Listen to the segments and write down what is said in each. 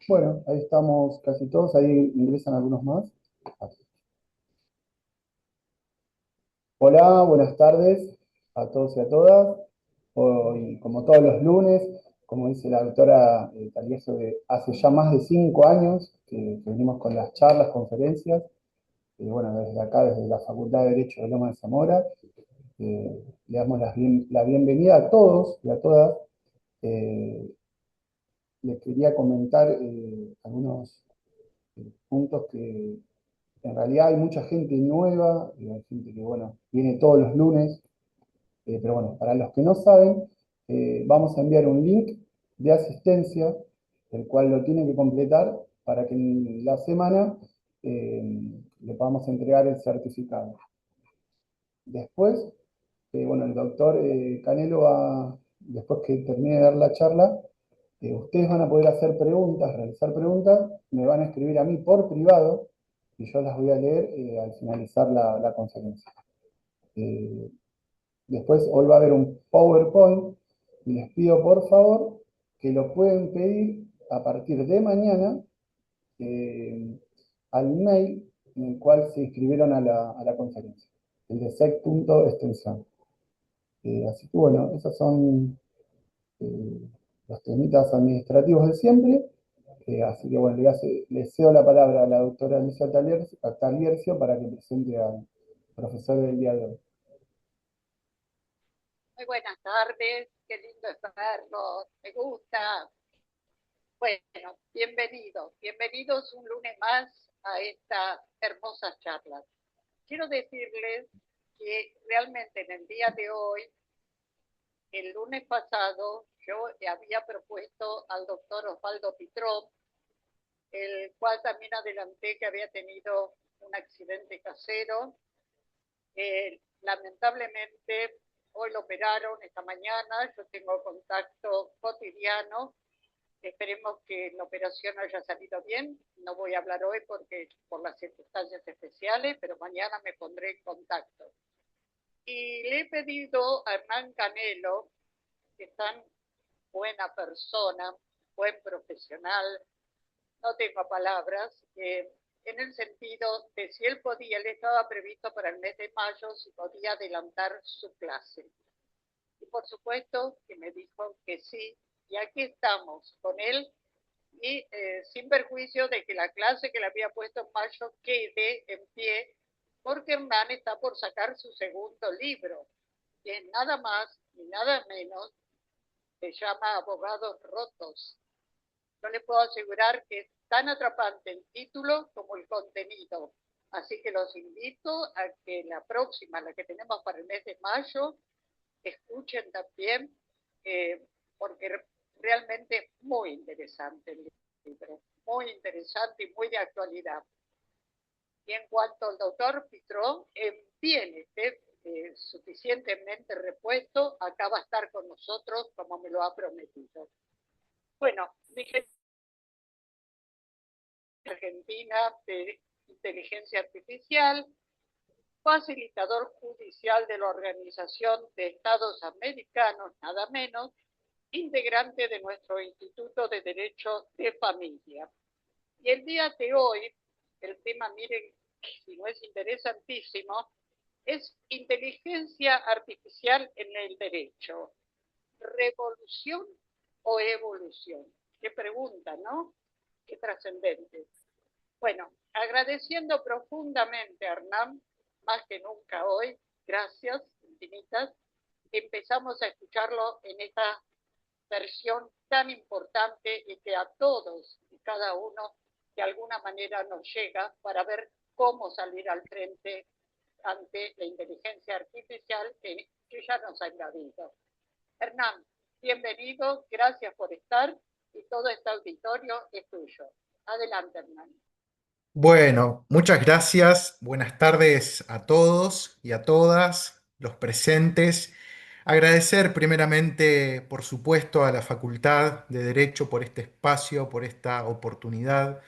Bueno, ahí estamos casi todos, ahí ingresan algunos más. Hola, buenas tardes a todos y a todas. Hoy, como todos los lunes, como dice la doctora Talieso, hace ya más de 5 años que venimos con las charlas, conferencias, bueno, desde acá, desde la Facultad de Derecho de Loma de Zamora, le damos la bienvenida a todos y a todas. Eh, Les quería comentar algunos puntos que en realidad hay mucha gente nueva, hay gente que, bueno, viene todos los lunes, pero bueno, para los que no saben, vamos a enviar un link de asistencia, el cual lo tienen que completar para que en la semana eh, le podamos entregar el certificado. Después, bueno, el doctor Canelo después que termine de dar la charla, ustedes van a poder hacer preguntas, realizar preguntas, me van a escribir a mí por privado y yo las voy a leer al finalizar la conferencia. Eh, Después hoy va a haber un PowerPoint y les pido por favor que lo pueden pedir a partir de mañana eh, al mail en el cual se inscribieron a la conferencia, el de sec.extensión. Así que bueno, esos son eh, los temitas administrativos de siempre. Así que bueno, le cedo la palabra a la doctora Alicia Taliercio para que presente al profesor del día de hoy. Muy buenas tardes, qué lindo es verlos, me gusta. Bueno, bienvenidos un lunes más a estas hermosas charlas. Quiero decirles que realmente en el día de hoy, el lunes pasado, yo había propuesto al doctor Osvaldo Pitrón, el cual también adelanté que había tenido un accidente casero. Lamentablemente, hoy lo operaron esta mañana, yo tengo contacto cotidiano. Esperemos que la operación haya salido bien. No voy a hablar hoy porque por las circunstancias especiales, pero mañana me pondré en contacto. Y le he pedido a Hernán Canelo, que es tan buena persona, buen profesional, no tengo palabras, en el sentido de si él podía, él estaba previsto para el mes de mayo, si podía adelantar su clase. Y por supuesto que me dijo que sí, y aquí estamos con él, y sin perjuicio de que la clase que le había puesto en mayo quede en pie, porque Hernán está por sacar su segundo libro, que es nada más ni nada menos, se llama Abogados Rotos. Yo le puedo asegurar que es tan atrapante el título como el contenido. Así que los invito a que la próxima, la que tenemos para el mes de mayo, escuchen también, porque realmente es muy interesante el libro, muy interesante y muy de actualidad. Y en cuanto al doctor Pitrón, viene suficientemente repuesto, acá va a estar con nosotros como me lo ha prometido. Bueno, dije Argentina de Inteligencia Artificial, facilitador judicial de la Organización de Estados Americanos, nada menos, integrante de nuestro Instituto de Derecho de Familia. Y el día de hoy, el tema, miren, si no es interesantísimo, es inteligencia artificial en el derecho. ¿Revolución o evolución? Qué pregunta, ¿no? Qué trascendente. Bueno, agradeciendo profundamente a Hernán, más que nunca hoy, gracias infinitas, empezamos a escucharlo en esta versión tan importante y que a todos y cada uno de alguna manera nos llega para ver cómo salir al frente ante la inteligencia artificial que ya nos ha invadido. Hernán, bienvenido, gracias por estar y todo este auditorio es tuyo. Adelante, Hernán. Bueno, muchas gracias. Buenas tardes a todos y a todas los presentes. Agradecer primeramente, por supuesto, a la Facultad de Derecho por este espacio, por esta oportunidad,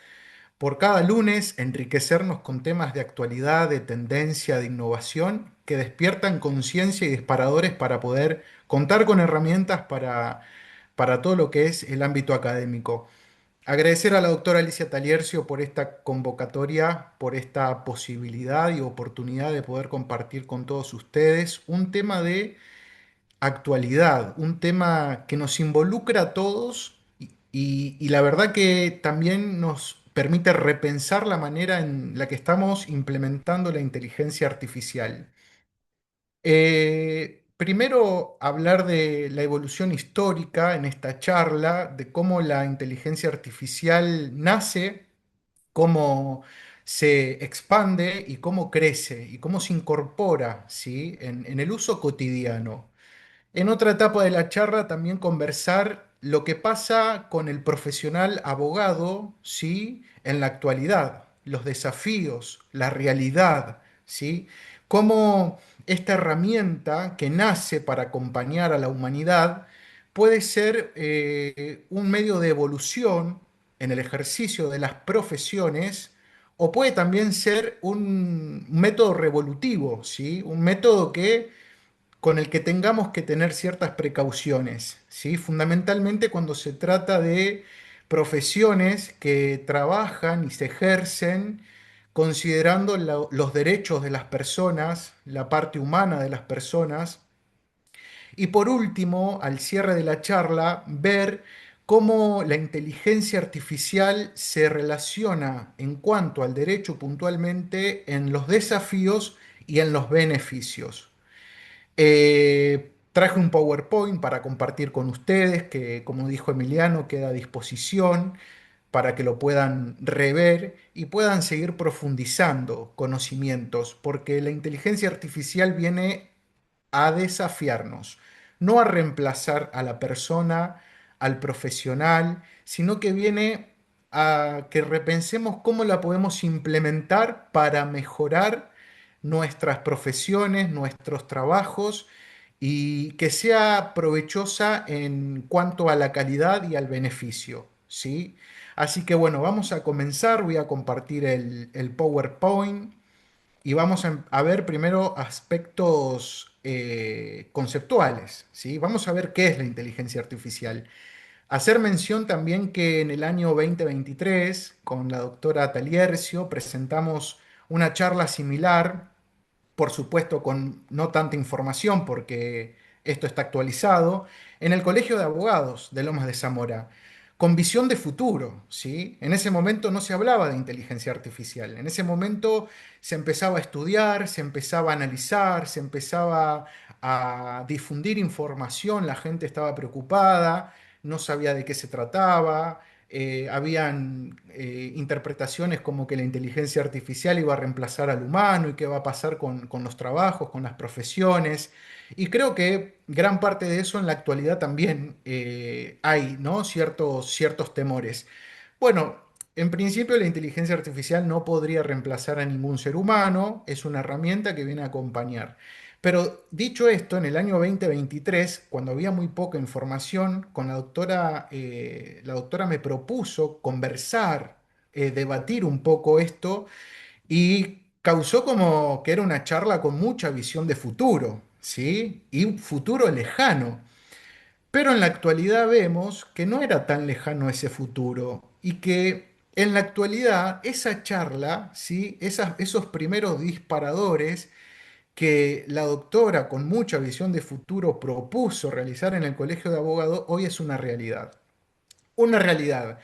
por cada lunes enriquecernos con temas de actualidad, de tendencia, de innovación, que despiertan conciencia y disparadores para poder contar con herramientas para todo lo que es el ámbito académico. Agradecer a la doctora Alicia Taliercio por esta convocatoria, por esta posibilidad y oportunidad de poder compartir con todos ustedes un tema de actualidad, un tema que nos involucra a todos y la verdad que también nos permite repensar la manera en la que estamos implementando la inteligencia artificial. Primero, hablar de la evolución histórica en esta charla, de cómo la inteligencia artificial nace, cómo se expande y cómo crece y cómo se incorpora, ¿sí? en el uso cotidiano. En otra etapa de la charla también conversar lo que pasa con el profesional abogado, ¿sí? En la actualidad, los desafíos, la realidad, ¿sí? Cómo esta herramienta que nace para acompañar a la humanidad puede ser un medio de evolución en el ejercicio de las profesiones o puede también ser un método revolutivo, ¿sí? Un método con el que tengamos que tener ciertas precauciones, ¿sí? Fundamentalmente cuando se trata de profesiones que trabajan y se ejercen considerando los derechos de las personas, la parte humana de las personas. Y por último, al cierre de la charla, ver cómo la inteligencia artificial se relaciona en cuanto al derecho puntualmente en los desafíos y en los beneficios. Traje un PowerPoint para compartir con ustedes, que como dijo Emiliano, queda a disposición para que lo puedan rever y puedan seguir profundizando conocimientos, porque la inteligencia artificial viene a desafiarnos, no a reemplazar a la persona, al profesional, sino que viene a que repensemos cómo la podemos implementar para mejorar nuestras profesiones, nuestros trabajos y que sea provechosa en cuanto a la calidad y al beneficio, ¿sí? Así que bueno, vamos a comenzar, voy a compartir el PowerPoint y vamos a ver primero aspectos conceptuales, ¿sí? Vamos a ver qué es la inteligencia artificial. Hacer mención también que en el año 2023, con la doctora Taliercio, presentamos una charla similar, por supuesto con no tanta información porque esto está actualizado, en el Colegio de Abogados de Lomas de Zamora, con visión de futuro, ¿sí? En ese momento no se hablaba de inteligencia artificial, en ese momento se empezaba a estudiar, se empezaba a analizar, se empezaba a difundir información, la gente estaba preocupada, no sabía de qué se trataba, habían interpretaciones como que la inteligencia artificial iba a reemplazar al humano y qué va a pasar con los trabajos, con las profesiones. Y creo que gran parte de eso en la actualidad también hay, ¿no? Ciertos temores. Bueno, en principio la inteligencia artificial no podría reemplazar a ningún ser humano, es una herramienta que viene a acompañar. Pero dicho esto, en el año 2023, cuando había muy poca información, con la doctora me propuso conversar, debatir un poco esto y causó como que era una charla con mucha visión de futuro, ¿sí? Y un futuro lejano. Pero en la actualidad vemos que no era tan lejano ese futuro y que en la actualidad esa charla, ¿sí? Esos primeros disparadores que la doctora con mucha visión de futuro propuso realizar en el Colegio de Abogados, hoy es una realidad. Una realidad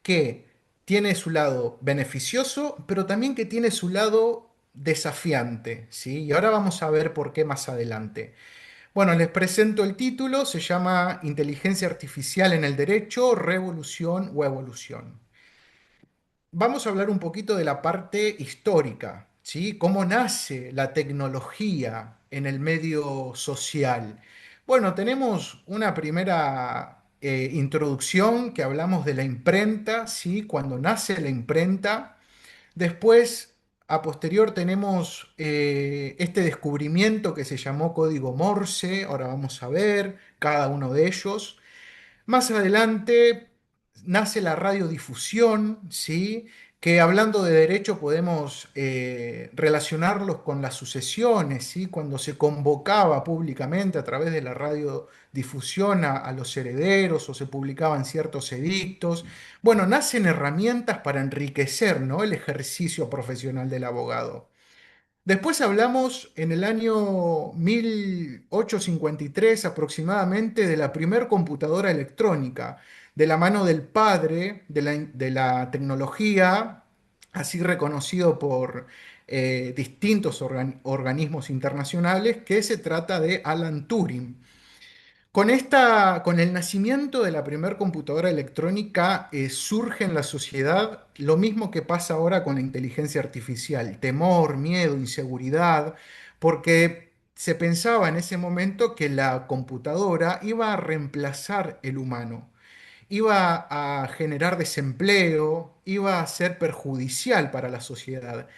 que tiene su lado beneficioso, pero también que tiene su lado desafiante, ¿sí? Y ahora vamos a ver por qué más adelante. Bueno, les presento el título, se llama Inteligencia Artificial en el Derecho, Revolución o Evolución. Vamos a hablar un poquito de la parte histórica, ¿sí? ¿Cómo nace la tecnología en el medio social? Bueno, tenemos una primera introducción que hablamos de la imprenta, ¿sí? Cuando nace la imprenta. Después, a posterior, tenemos este descubrimiento que se llamó código Morse. Ahora vamos a ver cada uno de ellos. Más adelante nace la radiodifusión, ¿sí? que hablando de derecho podemos relacionarlos con las sucesiones, ¿sí? Cuando se convocaba públicamente a través de la radiodifusión a los herederos o se publicaban ciertos edictos. Bueno, nacen herramientas para enriquecer, ¿no?, el ejercicio profesional del abogado. Después hablamos en el año 1853 aproximadamente de la primer computadora electrónica, de la mano del padre de la tecnología, así reconocido por distintos organismos internacionales, que se trata de Alan Turing. Con el nacimiento de la primera computadora electrónica, surge en la sociedad lo mismo que pasa ahora con la inteligencia artificial: temor, miedo, inseguridad, porque se pensaba en ese momento que la computadora iba a reemplazar el humano, iba a generar desempleo, iba a ser perjudicial para la sociedad.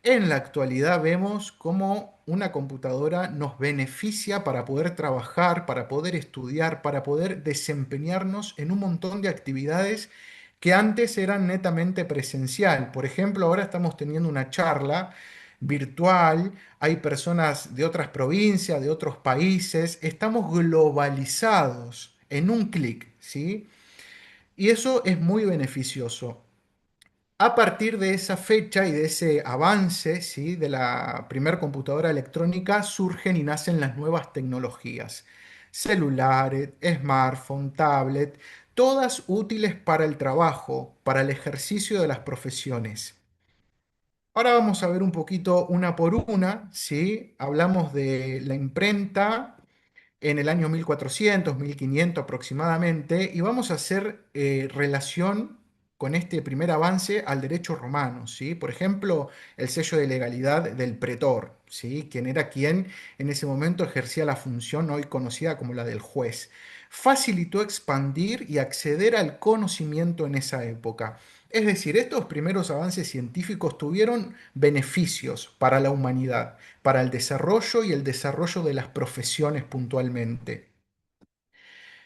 En la actualidad vemos cómo una computadora nos beneficia para poder trabajar, para poder estudiar, para poder desempeñarnos en un montón de actividades que antes eran netamente presencial. Por ejemplo, ahora estamos teniendo una charla virtual, hay personas de otras provincias, de otros países, estamos globalizados en un clic, ¿sí? Y eso es muy beneficioso. A partir de esa fecha y de ese avance, ¿sí?, de la primera computadora electrónica, surgen y nacen las nuevas tecnologías: celulares, smartphone, tablet, todas útiles para el trabajo, para el ejercicio de las profesiones. Ahora vamos a ver un poquito una por una, ¿sí? Hablamos de la imprenta en el año 1400, 1500 aproximadamente, y vamos a hacer relación con este primer avance al derecho romano, ¿sí? Por ejemplo, el sello de legalidad del pretor, ¿sí?, quien era quien en ese momento ejercía la función hoy conocida como la del juez. Facilitó expandir y acceder al conocimiento en esa época. Es decir, estos primeros avances científicos tuvieron beneficios para la humanidad, para el desarrollo y el desarrollo de las profesiones puntualmente.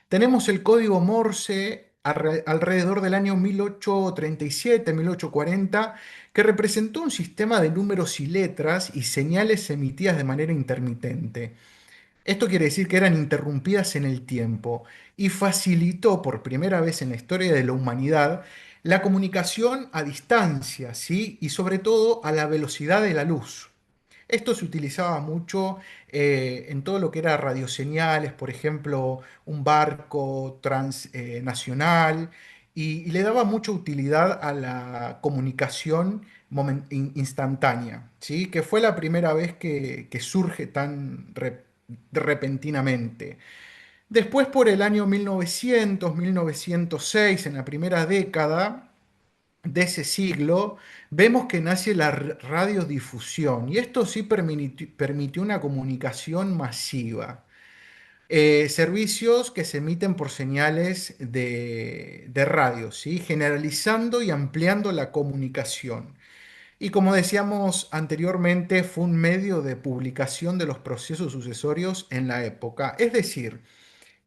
Tenemos el código Morse alrededor del año 1837, 1840, que representó un sistema de números y letras y señales emitidas de manera intermitente. Esto quiere decir que eran interrumpidas en el tiempo y facilitó por primera vez en la historia de la humanidad la comunicación a distancia, ¿sí?, y sobre todo a la velocidad de la luz. Esto se utilizaba mucho en todo lo que era radioseñales, por ejemplo, un barco transnacional, y le daba mucha utilidad a la comunicación instantánea, ¿sí?, que fue la primera vez que surge tan repentinamente. Después, por el año 1900, 1906, en la primera década de ese siglo, vemos que nace la radiodifusión, y esto sí permitió una comunicación masiva. Servicios que se emiten por señales de radio, ¿sí?, generalizando y ampliando la comunicación. Y como decíamos anteriormente, fue un medio de publicación de los procesos sucesorios en la época. Es decir,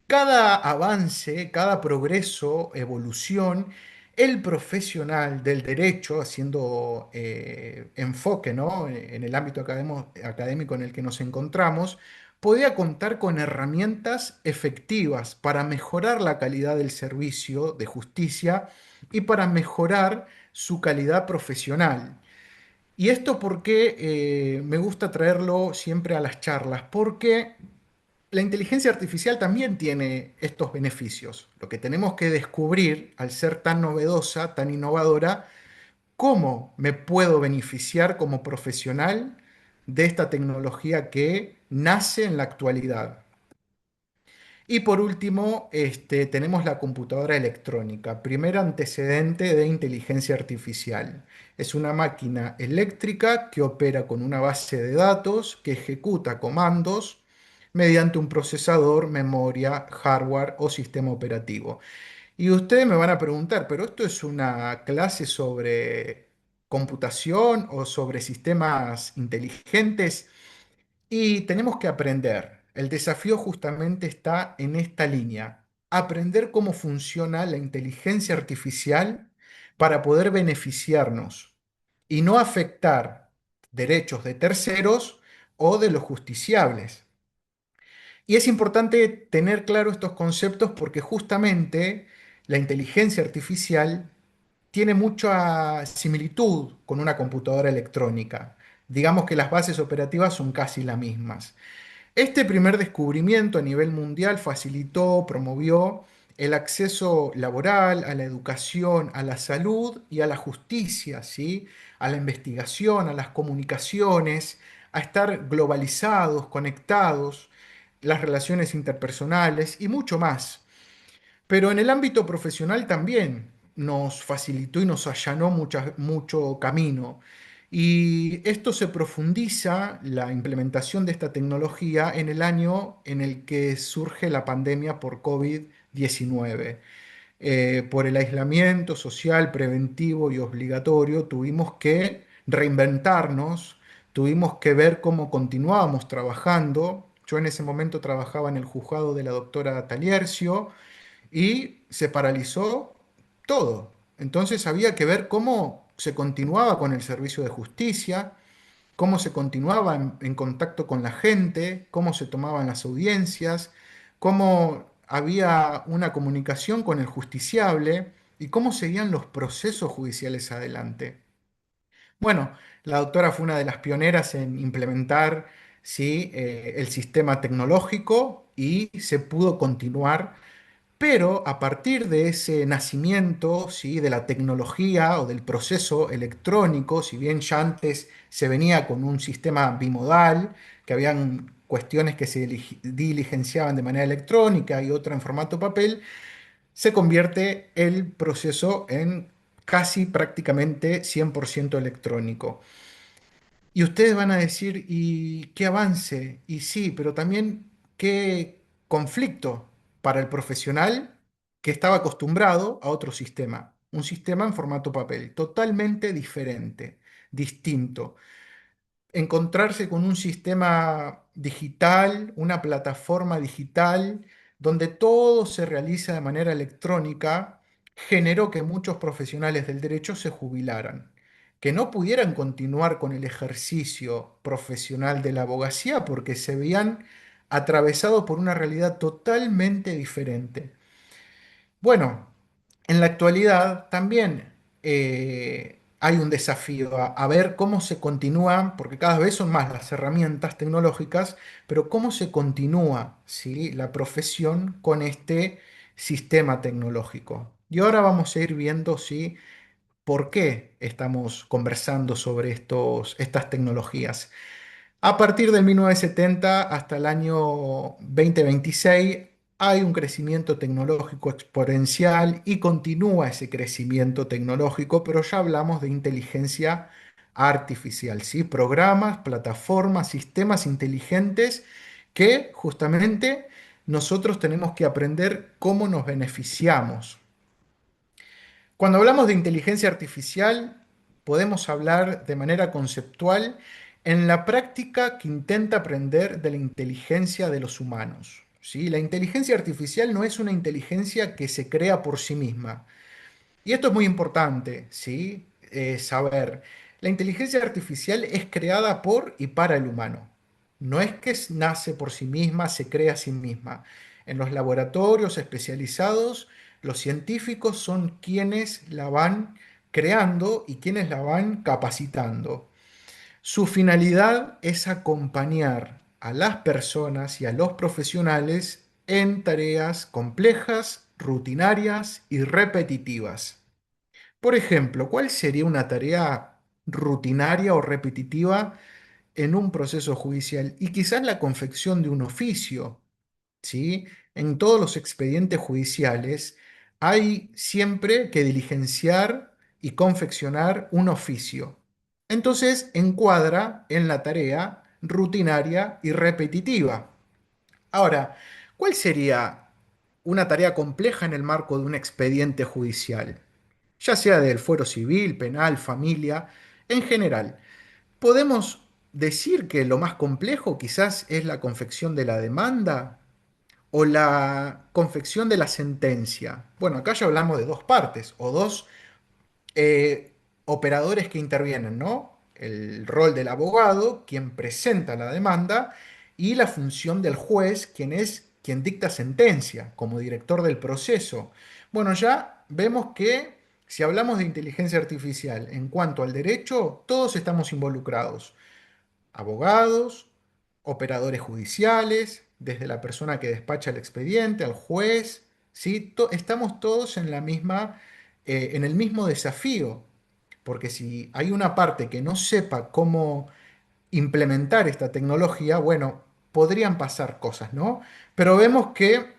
cada avance, cada progreso, evolución, el profesional del derecho, haciendo enfoque, ¿no?, en el ámbito académico en el que nos encontramos, podía contar con herramientas efectivas para mejorar la calidad del servicio de justicia y para mejorar su calidad profesional. Y esto porque me gusta traerlo siempre a las charlas, porque la inteligencia artificial también tiene estos beneficios. Lo que tenemos que descubrir, al ser tan novedosa, tan innovadora, cómo me puedo beneficiar como profesional de esta tecnología que nace en la actualidad. Y por último, tenemos la computadora electrónica, primer antecedente de inteligencia artificial. Es una máquina eléctrica que opera con una base de datos, que ejecuta comandos mediante un procesador, memoria, hardware o sistema operativo. Y ustedes me van a preguntar, ¿pero esto es una clase sobre computación o sobre sistemas inteligentes? Y tenemos que aprender. El desafío justamente está en esta línea: aprender cómo funciona la inteligencia artificial para poder beneficiarnos y no afectar derechos de terceros o de los justiciables. Y es importante tener claro estos conceptos porque justamente la inteligencia artificial tiene mucha similitud con una computadora electrónica. Digamos que las bases operativas son casi las mismas. Este primer descubrimiento a nivel mundial facilitó, promovió el acceso laboral, a la educación, a la salud y a la justicia, ¿sí? A la investigación, a las comunicaciones, a estar globalizados, conectados, las relaciones interpersonales y mucho más. Pero en el ámbito profesional también nos facilitó y nos allanó mucho camino. Y esto se profundiza, la implementación de esta tecnología, en el año en el que surge la pandemia por COVID-19. Por el aislamiento social preventivo y obligatorio, tuvimos que reinventarnos, tuvimos que ver cómo continuábamos trabajando. Yo en ese momento trabajaba en el juzgado de la doctora Taliercio y se paralizó todo. Entonces había que ver cómo se continuaba con el servicio de justicia, cómo se continuaba en contacto con la gente, cómo se tomaban las audiencias, cómo había una comunicación con el justiciable y cómo seguían los procesos judiciales adelante. Bueno, la doctora fue una de las pioneras en implementar, sí, el sistema tecnológico y se pudo continuar, pero a partir de ese nacimiento, ¿sí? De la tecnología o del proceso electrónico, si bien ya antes se venía con un sistema bimodal, que habían cuestiones que se diligenciaban de manera electrónica y otra en formato papel, se convierte el proceso en casi prácticamente 100% electrónico. Y ustedes van a decir, ¿y qué avance? Y sí, pero también qué conflicto para el profesional que estaba acostumbrado a otro sistema, un sistema en formato papel, totalmente diferente, distinto. Encontrarse con un sistema digital, una plataforma digital, donde todo se realiza de manera electrónica, generó que muchos profesionales del derecho se jubilaran, que no pudieran continuar con el ejercicio profesional de la abogacía porque se veían atravesados por una realidad totalmente diferente. Bueno, en la actualidad también hay un desafío a ver cómo se continúa, porque cada vez son más las herramientas tecnológicas, pero cómo se continúa, ¿sí? La profesión con este sistema tecnológico. Y ahora vamos a ir viendo, ¿sí? ¿Por qué estamos conversando sobre estas tecnologías? A partir del 1970 hasta el año 2026 hay un crecimiento tecnológico exponencial y continúa ese crecimiento tecnológico, pero ya hablamos de inteligencia artificial, ¿sí? Programas, plataformas, sistemas inteligentes que justamente nosotros tenemos que aprender cómo nos beneficiamos. Cuando hablamos de inteligencia artificial, podemos hablar de manera conceptual en la práctica que intenta aprender de la inteligencia de los humanos. ¿Sí? La inteligencia artificial no es una inteligencia que se crea por sí misma. Y esto es muy importante, ¿sí? Saber. La inteligencia artificial es creada por y para el humano. No es que nace por sí misma, se crea a sí misma. En los laboratorios especializados, los científicos son quienes la van creando y quienes la van capacitando. Su finalidad es acompañar a las personas y a los profesionales en tareas complejas, rutinarias y repetitivas. Por ejemplo, ¿cuál sería una tarea rutinaria o repetitiva en un proceso judicial? Y quizás la confección de un oficio, ¿sí? En todos los expedientes judiciales hay siempre que diligenciar y confeccionar un oficio. Entonces encuadra en la tarea rutinaria y repetitiva. Ahora, ¿cuál sería una tarea compleja en el marco de un expediente judicial? Ya sea del fuero civil, penal, familia, en general. Podemos decir que lo más complejo quizás es la confección de la demanda o la confección de la sentencia. Bueno, acá ya hablamos de dos partes o dos operadores que intervienen, ¿no? El rol del abogado, quien presenta la demanda, y la función del juez, quien es quien dicta sentencia, como director del proceso. Bueno, ya vemos que si hablamos de inteligencia artificial en cuanto al derecho, todos estamos involucrados. Abogados, operadores judiciales, desde la persona que despacha el expediente al juez, ¿sí? Estamos todos en la misma, en el mismo desafío, porque si hay una parte que no sepa cómo implementar esta tecnología, bueno, podrían pasar cosas, ¿no? Pero vemos que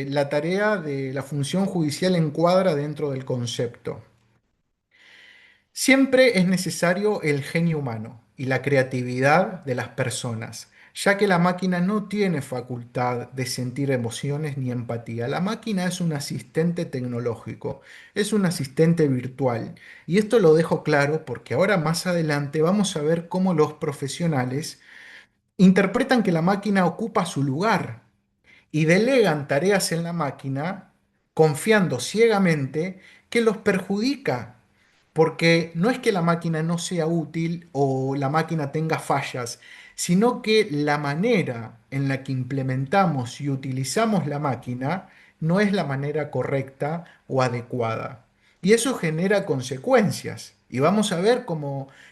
la tarea de la función judicial encuadra dentro del concepto. Siempre es necesario el genio humano y la creatividad de las personas, ya que la máquina no tiene facultad de sentir emociones ni empatía. La máquina es un asistente tecnológico, es un asistente virtual. Y esto lo dejo claro porque ahora más adelante vamos a ver cómo los profesionales interpretan que la máquina ocupa su lugar y delegan tareas en la máquina confiando ciegamente que los perjudica, porque no es que la máquina no sea útil o la máquina tenga fallas, sino que la manera en la que implementamos y utilizamos la máquina no es la manera correcta o adecuada. Y eso genera consecuencias. Y vamos a ver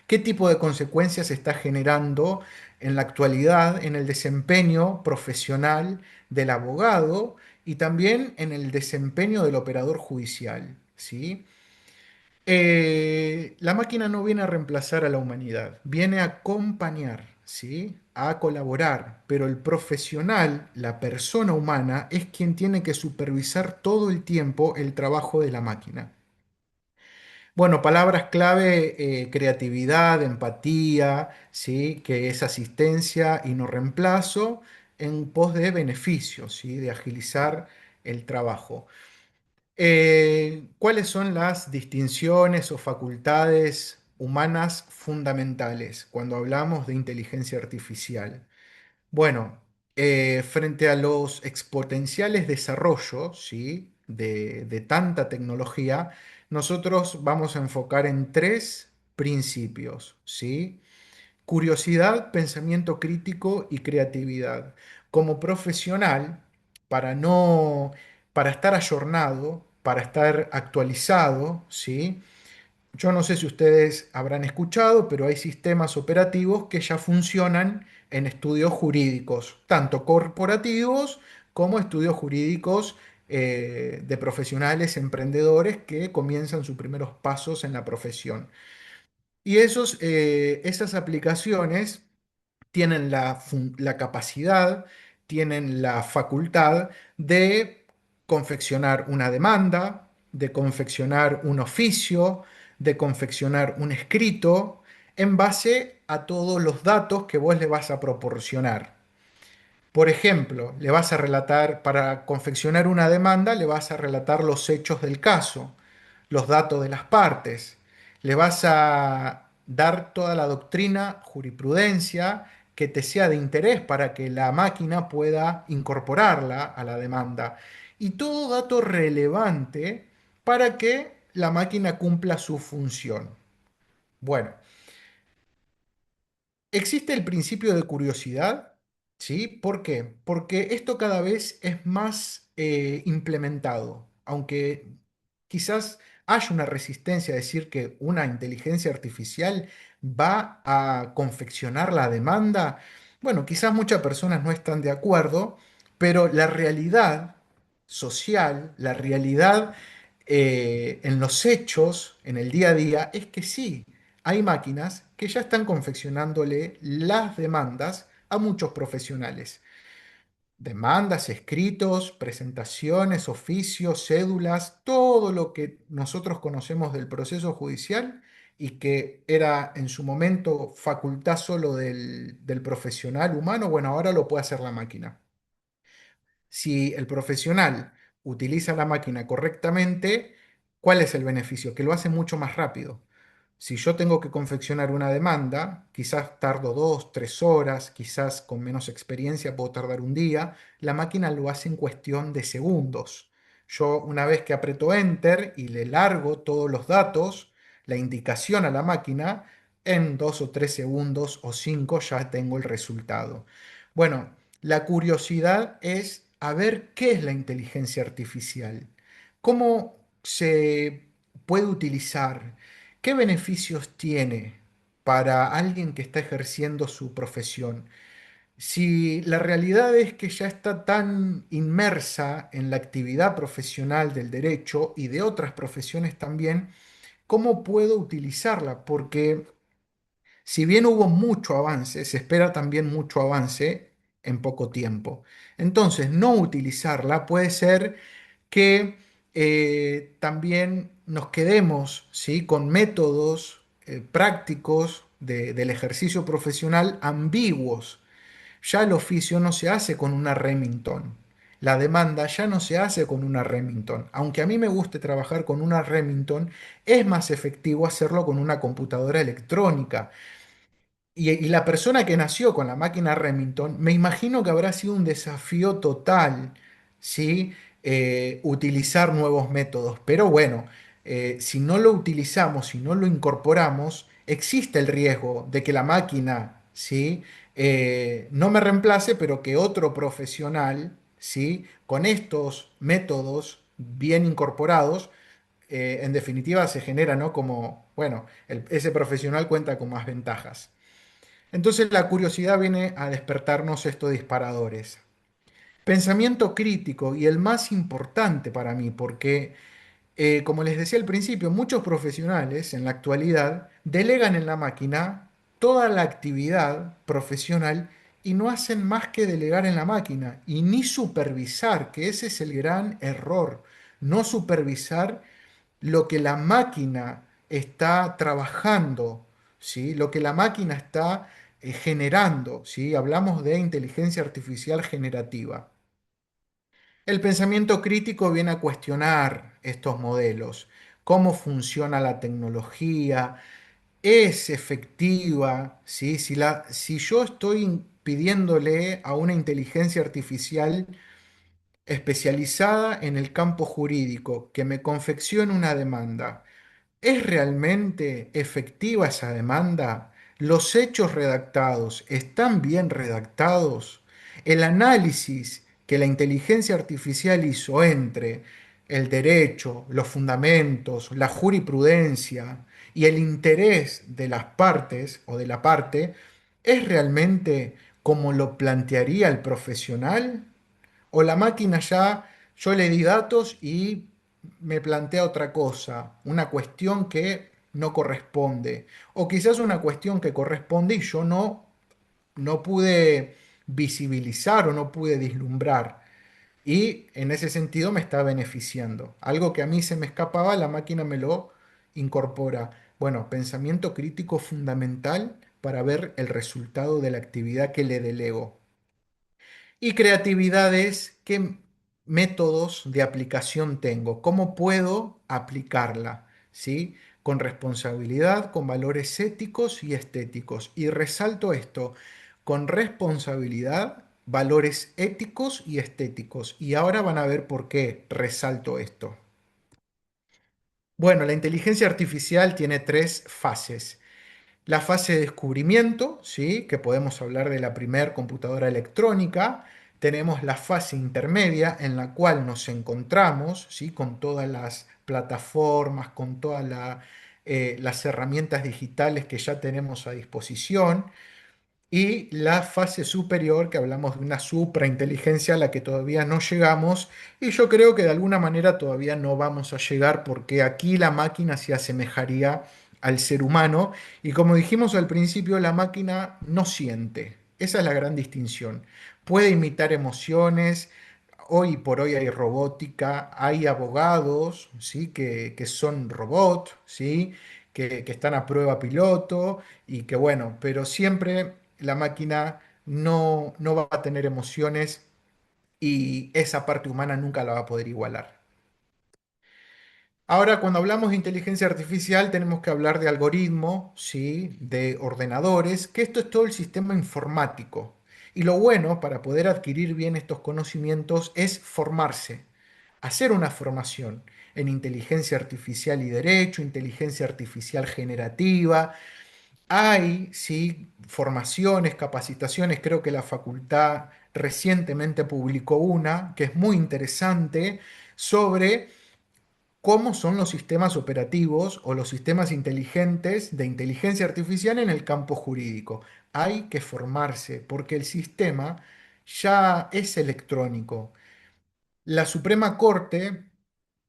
qué tipo de consecuencias está generando en la actualidad en el desempeño profesional del abogado y también en el desempeño del operador judicial, ¿sí? La máquina no viene a reemplazar a la humanidad, viene a acompañar, ¿sí? A colaborar, pero el profesional, la persona humana, es quien tiene que supervisar todo el tiempo el trabajo de la máquina. Bueno, palabras clave, creatividad, empatía, ¿sí? Que es asistencia y no reemplazo, en pos de beneficios, ¿sí? De agilizar el trabajo. ¿Cuáles son las distinciones o facultades humanas fundamentales cuando hablamos de inteligencia artificial? Bueno, frente a los exponenciales desarrollos, ¿sí? de tanta tecnología, nosotros vamos a enfocar en tres principios, ¿sí? Curiosidad, pensamiento crítico y creatividad. Como profesional, para no, para estar ayornado, para estar actualizado, ¿sí? Yo no sé si ustedes habrán escuchado, pero hay sistemas operativos que ya funcionan en estudios jurídicos, tanto corporativos como estudios jurídicos de profesionales emprendedores que comienzan sus primeros pasos en la profesión. Y esas aplicaciones tienen la capacidad, tienen la facultad de confeccionar una demanda, de confeccionar un oficio, de confeccionar un escrito en base a todos los datos que vos le vas a proporcionar. Por ejemplo, le vas a relatar, para confeccionar una demanda, le vas a relatar los hechos del caso, los datos de las partes, le vas a dar toda la doctrina, jurisprudencia que te sea de interés para que la máquina pueda incorporarla a la demanda y todo dato relevante para que la máquina cumpla su función. Bueno, existe el principio de curiosidad, ¿sí? ¿Por qué? Porque esto cada vez es más implementado, aunque quizás haya una resistencia a decir que una inteligencia artificial va a confeccionar la demanda. Bueno, quizás muchas personas no están de acuerdo, pero la realidad social, la realidad en los hechos, en el día a día, es que sí hay máquinas que ya están confeccionándole las demandas a muchos profesionales. Demandas, escritos, presentaciones, oficios, cédulas, todo lo que nosotros conocemos del proceso judicial y que era en su momento facultad solo del profesional humano, bueno, ahora lo puede hacer la máquina. Si el profesional utiliza la máquina correctamente, ¿cuál es el beneficio? Que lo hace mucho más rápido. Si yo tengo que confeccionar una demanda, quizás tardo 2, 3 horas, quizás con menos experiencia puedo tardar un día, la máquina lo hace en cuestión de segundos. Yo una vez que aprieto Enter y le largo todos los datos, la indicación a la máquina, en 2 o 3 segundos o 5 ya tengo el resultado. Bueno, la curiosidad es a ver qué es la inteligencia artificial, cómo se puede utilizar, qué beneficios tiene para alguien que está ejerciendo su profesión. Si la realidad es que ya está tan inmersa en la actividad profesional del derecho y de otras profesiones también, ¿cómo puedo utilizarla? Porque si bien hubo mucho avance, se espera también mucho avance en poco tiempo. Entonces, no utilizarla puede ser que también nos quedemos, ¿sí?, con métodos prácticos del ejercicio profesional ambiguos. Ya el oficio no se hace con una Remington. La demanda ya no se hace con una Remington. Aunque a mí me guste trabajar con una Remington, es más efectivo hacerlo con una computadora electrónica. Y la persona que nació con la máquina Remington, me imagino que habrá sido un desafío total, ¿sí? Utilizar nuevos métodos. Pero bueno, si no lo utilizamos, si no lo incorporamos, existe el riesgo de que la máquina, ¿sí?, no me reemplace, pero que otro profesional, ¿sí?, con estos métodos bien incorporados, en definitiva se genera, ¿no? Como, bueno, ese profesional cuenta con más ventajas. Entonces la curiosidad viene a despertarnos estos disparadores. Pensamiento crítico y el más importante para mí, porque como les decía al principio, muchos profesionales en la actualidad delegan en la máquina toda la actividad profesional y no hacen más que delegar en la máquina y ni supervisar, que ese es el gran error, no supervisar lo que la máquina está trabajando, ¿sí? Lo que la máquina está generando, ¿sí? Hablamos de inteligencia artificial generativa. El pensamiento crítico viene a cuestionar estos modelos, cómo funciona la tecnología, es efectiva, ¿sí? Si yo estoy pidiéndole a una inteligencia artificial especializada en el campo jurídico que me confeccione una demanda, ¿es realmente efectiva esa demanda? ¿Los hechos redactados están bien redactados? El análisis que la inteligencia artificial hizo entre el derecho, los fundamentos, la jurisprudencia y el interés de las partes o de la parte, ¿es realmente como lo plantearía el profesional? ¿O la máquina ya, yo le di datos y me plantea otra cosa, una cuestión que no corresponde? O quizás una cuestión que corresponde y yo no pude visibilizar o no pude vislumbrar. Y en ese sentido me está beneficiando. Algo que a mí se me escapaba, la máquina me lo incorpora. Bueno, pensamiento crítico fundamental para ver el resultado de la actividad que le delego. Y creatividad es qué métodos de aplicación tengo, cómo puedo aplicarla, ¿sí? Con responsabilidad, con valores éticos y estéticos. Y resalto esto, con responsabilidad, valores éticos y estéticos. Y ahora van a ver por qué resalto esto. Bueno, la inteligencia artificial tiene tres fases. La fase de descubrimiento, ¿sí?, que podemos hablar de la primer computadora electrónica. Tenemos la fase intermedia en la cual nos encontramos, ¿sí?, con todas las plataformas, con todas las herramientas digitales que ya tenemos a disposición. Y la fase superior, que hablamos de una suprainteligencia a la que todavía no llegamos, y yo creo que de alguna manera todavía no vamos a llegar porque aquí la máquina se asemejaría al ser humano y como dijimos al principio, la máquina no siente. Esa es la gran distinción. Puede imitar emociones. Hoy por hoy hay robótica, hay abogados, ¿sí?, que son robots, ¿sí?, que están a prueba piloto y que bueno, pero siempre la máquina no va a tener emociones y esa parte humana nunca la va a poder igualar. Ahora, cuando hablamos de inteligencia artificial, tenemos que hablar de algoritmos, ¿sí?, de ordenadores, que esto es todo el sistema informático. Y lo bueno para poder adquirir bien estos conocimientos es formarse, hacer una formación en inteligencia artificial y derecho, inteligencia artificial generativa. Hay, sí, formaciones, capacitaciones, creo que la facultad recientemente publicó una que es muy interesante sobre cómo son los sistemas operativos o los sistemas inteligentes de inteligencia artificial en el campo jurídico. Hay que formarse porque el sistema ya es electrónico. La Suprema Corte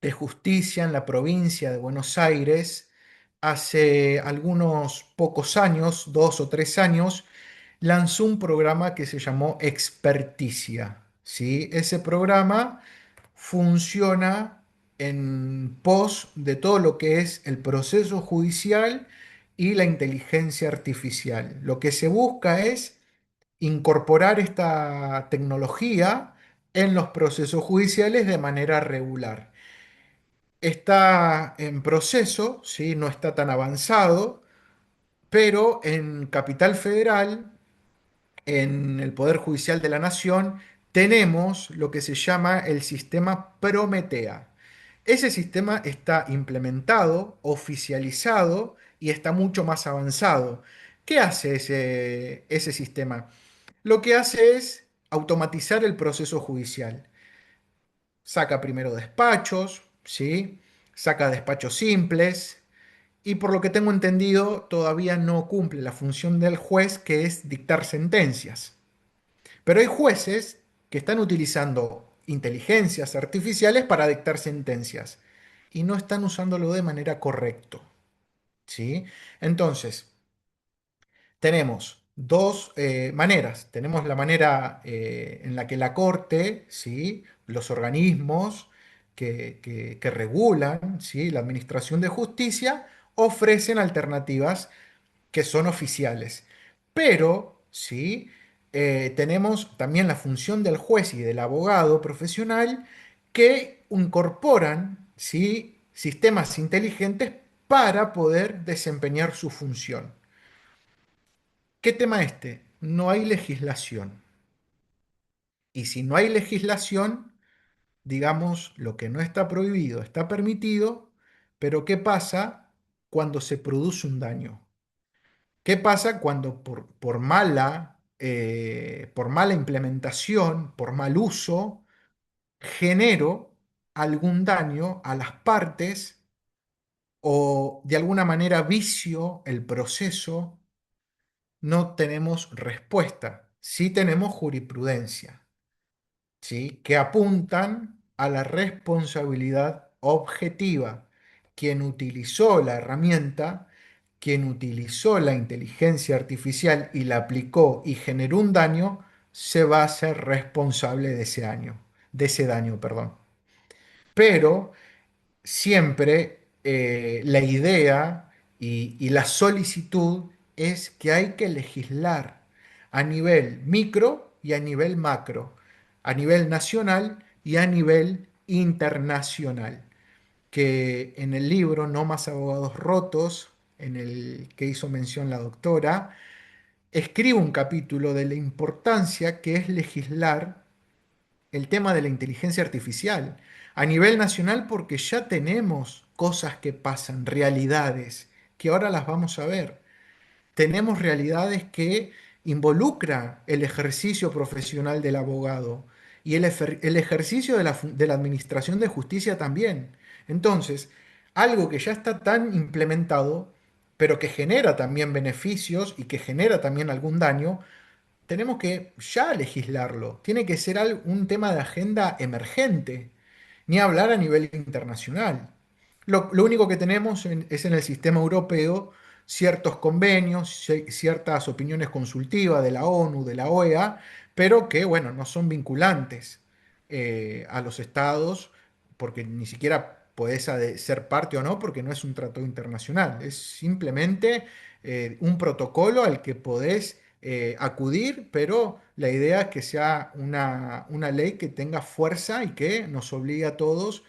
de Justicia en la provincia de Buenos Aires, hace algunos pocos años, 2 o 3 años, lanzó un programa que se llamó Experticia. ¿Sí? Ese programa funciona en pos de todo lo que es el proceso judicial y la inteligencia artificial. Lo que se busca es incorporar esta tecnología en los procesos judiciales de manera regular. Está en proceso, ¿sí? No está tan avanzado, pero en Capital Federal, en el Poder Judicial de la Nación, tenemos lo que se llama el sistema Prometea. Ese sistema está implementado, oficializado y está mucho más avanzado. ¿Qué hace ese sistema? Lo que hace es automatizar el proceso judicial. Saca primero despachos, ¿sí? Saca despachos simples y por lo que tengo entendido todavía no cumple la función del juez que es dictar sentencias. Pero hay jueces que están utilizando inteligencias artificiales para dictar sentencias y no están usándolo de manera correcta, ¿sí? Entonces, tenemos dos maneras. Tenemos la manera en la que la Corte, ¿sí? Los organismos que regulan, ¿sí? La administración de justicia ofrecen alternativas que son oficiales. Pero, ¿sí? Tenemos también la función del juez y del abogado profesional que incorporan, ¿sí? Sistemas inteligentes para poder desempeñar su función. ¿Qué tema este? No hay legislación. Y si no hay legislación, digamos, lo que no está prohibido está permitido, pero ¿qué pasa cuando se produce un daño? ¿Qué pasa cuando por mala implementación, por mal uso, genero algún daño a las partes o de alguna manera vicio el proceso? No tenemos respuesta, sí tenemos jurisprudencia, ¿sí? Que apuntan a la responsabilidad objetiva. Quien utilizó la herramienta, quien utilizó la inteligencia artificial y la aplicó y generó un daño, se va a ser responsable de ese daño, perdón. Pero siempre la idea y la solicitud es que hay que legislar a nivel micro y a nivel macro, a nivel nacional y a nivel internacional. Que en el libro No más abogados rotos, en el que hizo mención la doctora, escribe un capítulo de la importancia que es legislar el tema de la inteligencia artificial a nivel nacional porque ya tenemos cosas que pasan, realidades, que ahora las vamos a ver. Tenemos realidades que involucra el ejercicio profesional del abogado y el ejercicio de la administración de justicia también. Entonces, algo que ya está tan implementado, pero que genera también beneficios y que genera también algún daño, tenemos que ya legislarlo. Tiene que ser un tema de agenda emergente, ni hablar a nivel internacional. Lo único que tenemos es en el sistema europeo ciertos convenios, ciertas opiniones consultivas de la ONU, de la OEA, pero que, bueno, no son vinculantes a los estados, porque ni siquiera podés ser parte o no, porque no es un tratado internacional, es simplemente un protocolo al que podés acudir, pero la idea es que sea una ley que tenga fuerza y que nos obligue a todos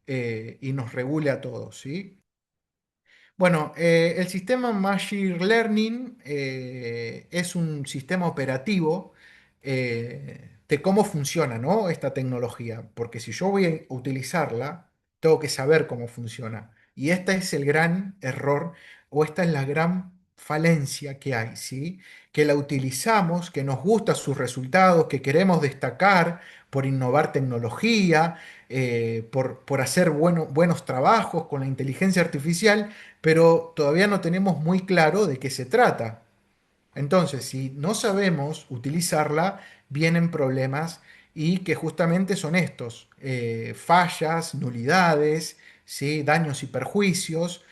y nos regule a todos, ¿sí? Bueno, el sistema Machine Learning es un sistema operativo de cómo funciona, ¿no? Esta tecnología, porque si yo voy a utilizarla, tengo que saber cómo funciona. Y este es el gran error o esta es la gran falencia que hay, ¿sí? Que la utilizamos, que nos gustan sus resultados, que queremos destacar por innovar tecnología, por hacer buenos trabajos con la inteligencia artificial, pero todavía no tenemos muy claro de qué se trata. Entonces, si no sabemos utilizarla, vienen problemas y que justamente son estos, fallas, nulidades, ¿sí? Daños y perjuicios.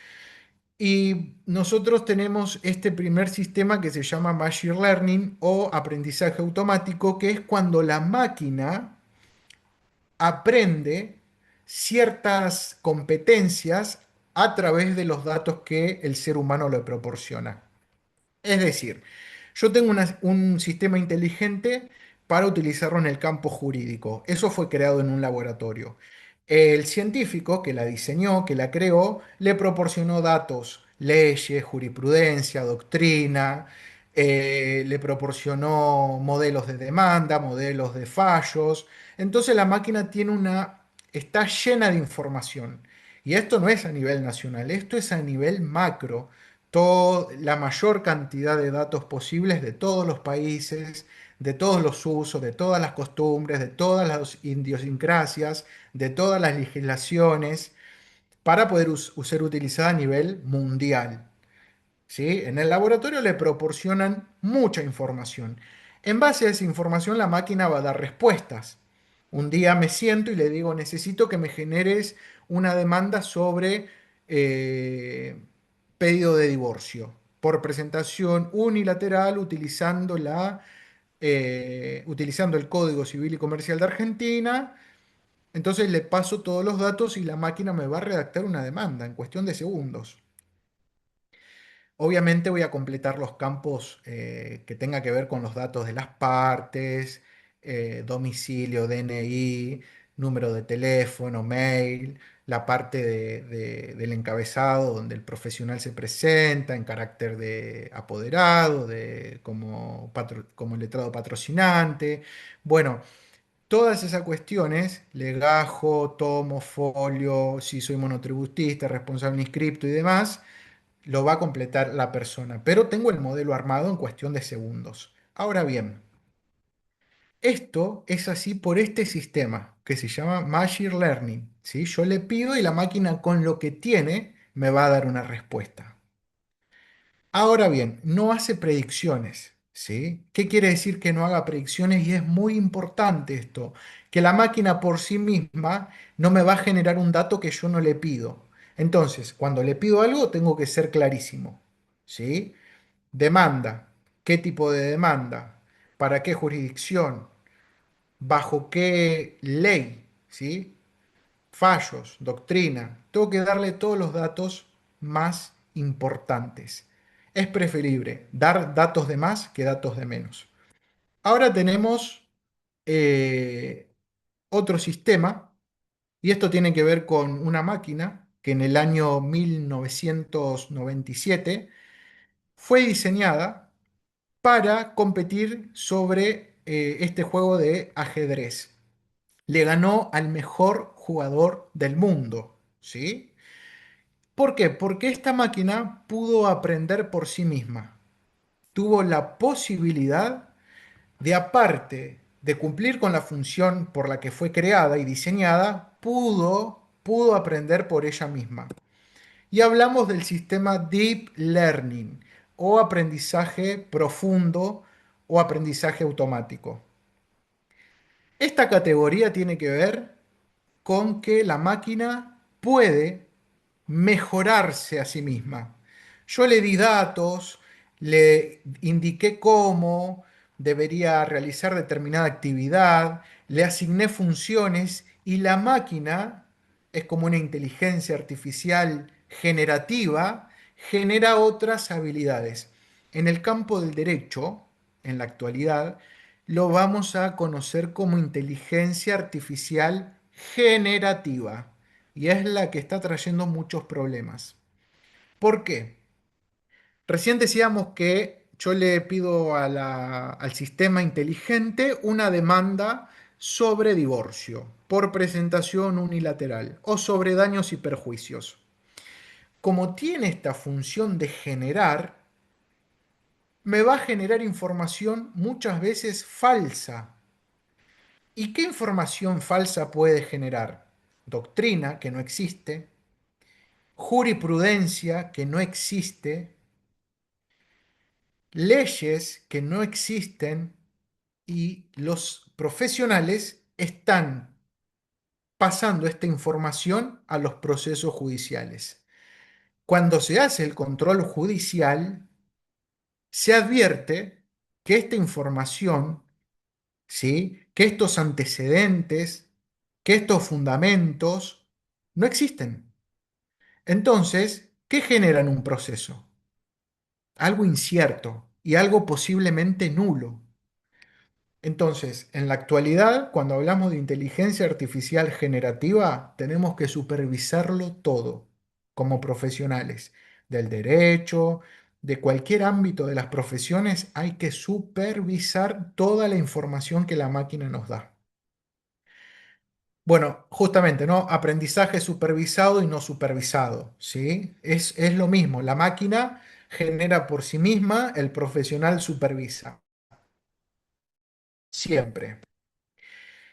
Y nosotros tenemos este primer sistema que se llama Machine Learning o aprendizaje automático, que es cuando la máquina aprende ciertas competencias a través de los datos que el ser humano le proporciona. Es decir, yo tengo un sistema inteligente para utilizarlo en el campo jurídico. Eso fue creado en un laboratorio. El científico que la diseñó, que la creó, le proporcionó datos, leyes, jurisprudencia, doctrina, le proporcionó modelos de demanda, modelos de fallos. Entonces la máquina está llena de información. Y esto no es a nivel nacional, esto es a nivel macro la mayor cantidad de datos posibles de todos los países, de todos los usos, de todas las costumbres, de todas las idiosincrasias, de todas las legislaciones, para poder ser utilizada a nivel mundial. ¿Sí? En el laboratorio le proporcionan mucha información. En base a esa información, la máquina va a dar respuestas. Un día me siento y le digo, necesito que me generes una demanda sobre eh, pedido de divorcio por presentación unilateral utilizando el Código Civil y Comercial de Argentina. Entonces le paso todos los datos y la máquina me va a redactar una demanda en cuestión de segundos. Obviamente voy a completar los campos que tenga que ver con los datos de las partes, domicilio, DNI, número de teléfono, mail, la parte del encabezado donde el profesional se presenta en carácter de apoderado, como letrado patrocinante. Bueno, todas esas cuestiones, legajo, tomo, folio, si soy monotributista, responsable inscripto y demás lo va a completar la persona, pero tengo el modelo armado en cuestión de segundos. Ahora bien, esto es así por este sistema que se llama Machine Learning, ¿sí? Yo le pido y la máquina con lo que tiene me va a dar una respuesta. Ahora bien, no hace predicciones, ¿sí? ¿Qué quiere decir que no haga predicciones? Y es muy importante esto, que la máquina por sí misma no me va a generar un dato que yo no le pido. Entonces, cuando le pido algo, tengo que ser clarísimo, ¿sí? Demanda, ¿qué tipo de demanda? ¿Para qué jurisdicción? ¿Bajo qué ley? ¿Sí? Fallos, doctrina. Tengo que darle todos los datos más importantes. Es preferible dar datos de más que datos de menos. Ahora tenemos eh, otro sistema, y esto tiene que ver con una máquina que en el año 1997 fue diseñada para competir sobre este juego de ajedrez. Le ganó al mejor jugador del mundo, ¿sí? ¿Por qué? Porque esta máquina pudo aprender por sí misma. Tuvo la posibilidad de, aparte de cumplir con la función por la que fue creada y diseñada, pudo aprender por ella misma. Y hablamos del sistema Deep Learning o aprendizaje profundo o aprendizaje automático. Esta categoría tiene que ver con que la máquina puede mejorarse a sí misma. Yo le di datos, le indiqué cómo debería realizar determinada actividad, le asigné funciones y la máquina es como una inteligencia artificial generativa, genera otras habilidades. En el campo del derecho, en la actualidad, lo vamos a conocer como inteligencia artificial generativa y es la que está trayendo muchos problemas. ¿Por qué? Recién decíamos que yo le pido al sistema inteligente una demanda sobre divorcio por presentación unilateral o sobre daños y perjuicios. Como tiene esta función de generar, me va a generar información muchas veces falsa. ¿Y qué información falsa puede generar? Doctrina que no existe, jurisprudencia que no existe, leyes que no existen y los profesionales están pasando esta información a los procesos judiciales. Cuando se hace el control judicial, se advierte que esta información, ¿sí? Que estos antecedentes, que estos fundamentos no existen. Entonces, ¿qué generan un proceso? Algo incierto y algo posiblemente nulo. Entonces, en la actualidad, cuando hablamos de inteligencia artificial generativa, tenemos que supervisarlo todo como profesionales del derecho, de cualquier ámbito de las profesiones, hay que supervisar toda la información que la máquina nos da. Bueno, justamente, ¿no? Aprendizaje supervisado y no supervisado, ¿sí? Es lo mismo, la máquina genera por sí misma, el profesional supervisa, siempre.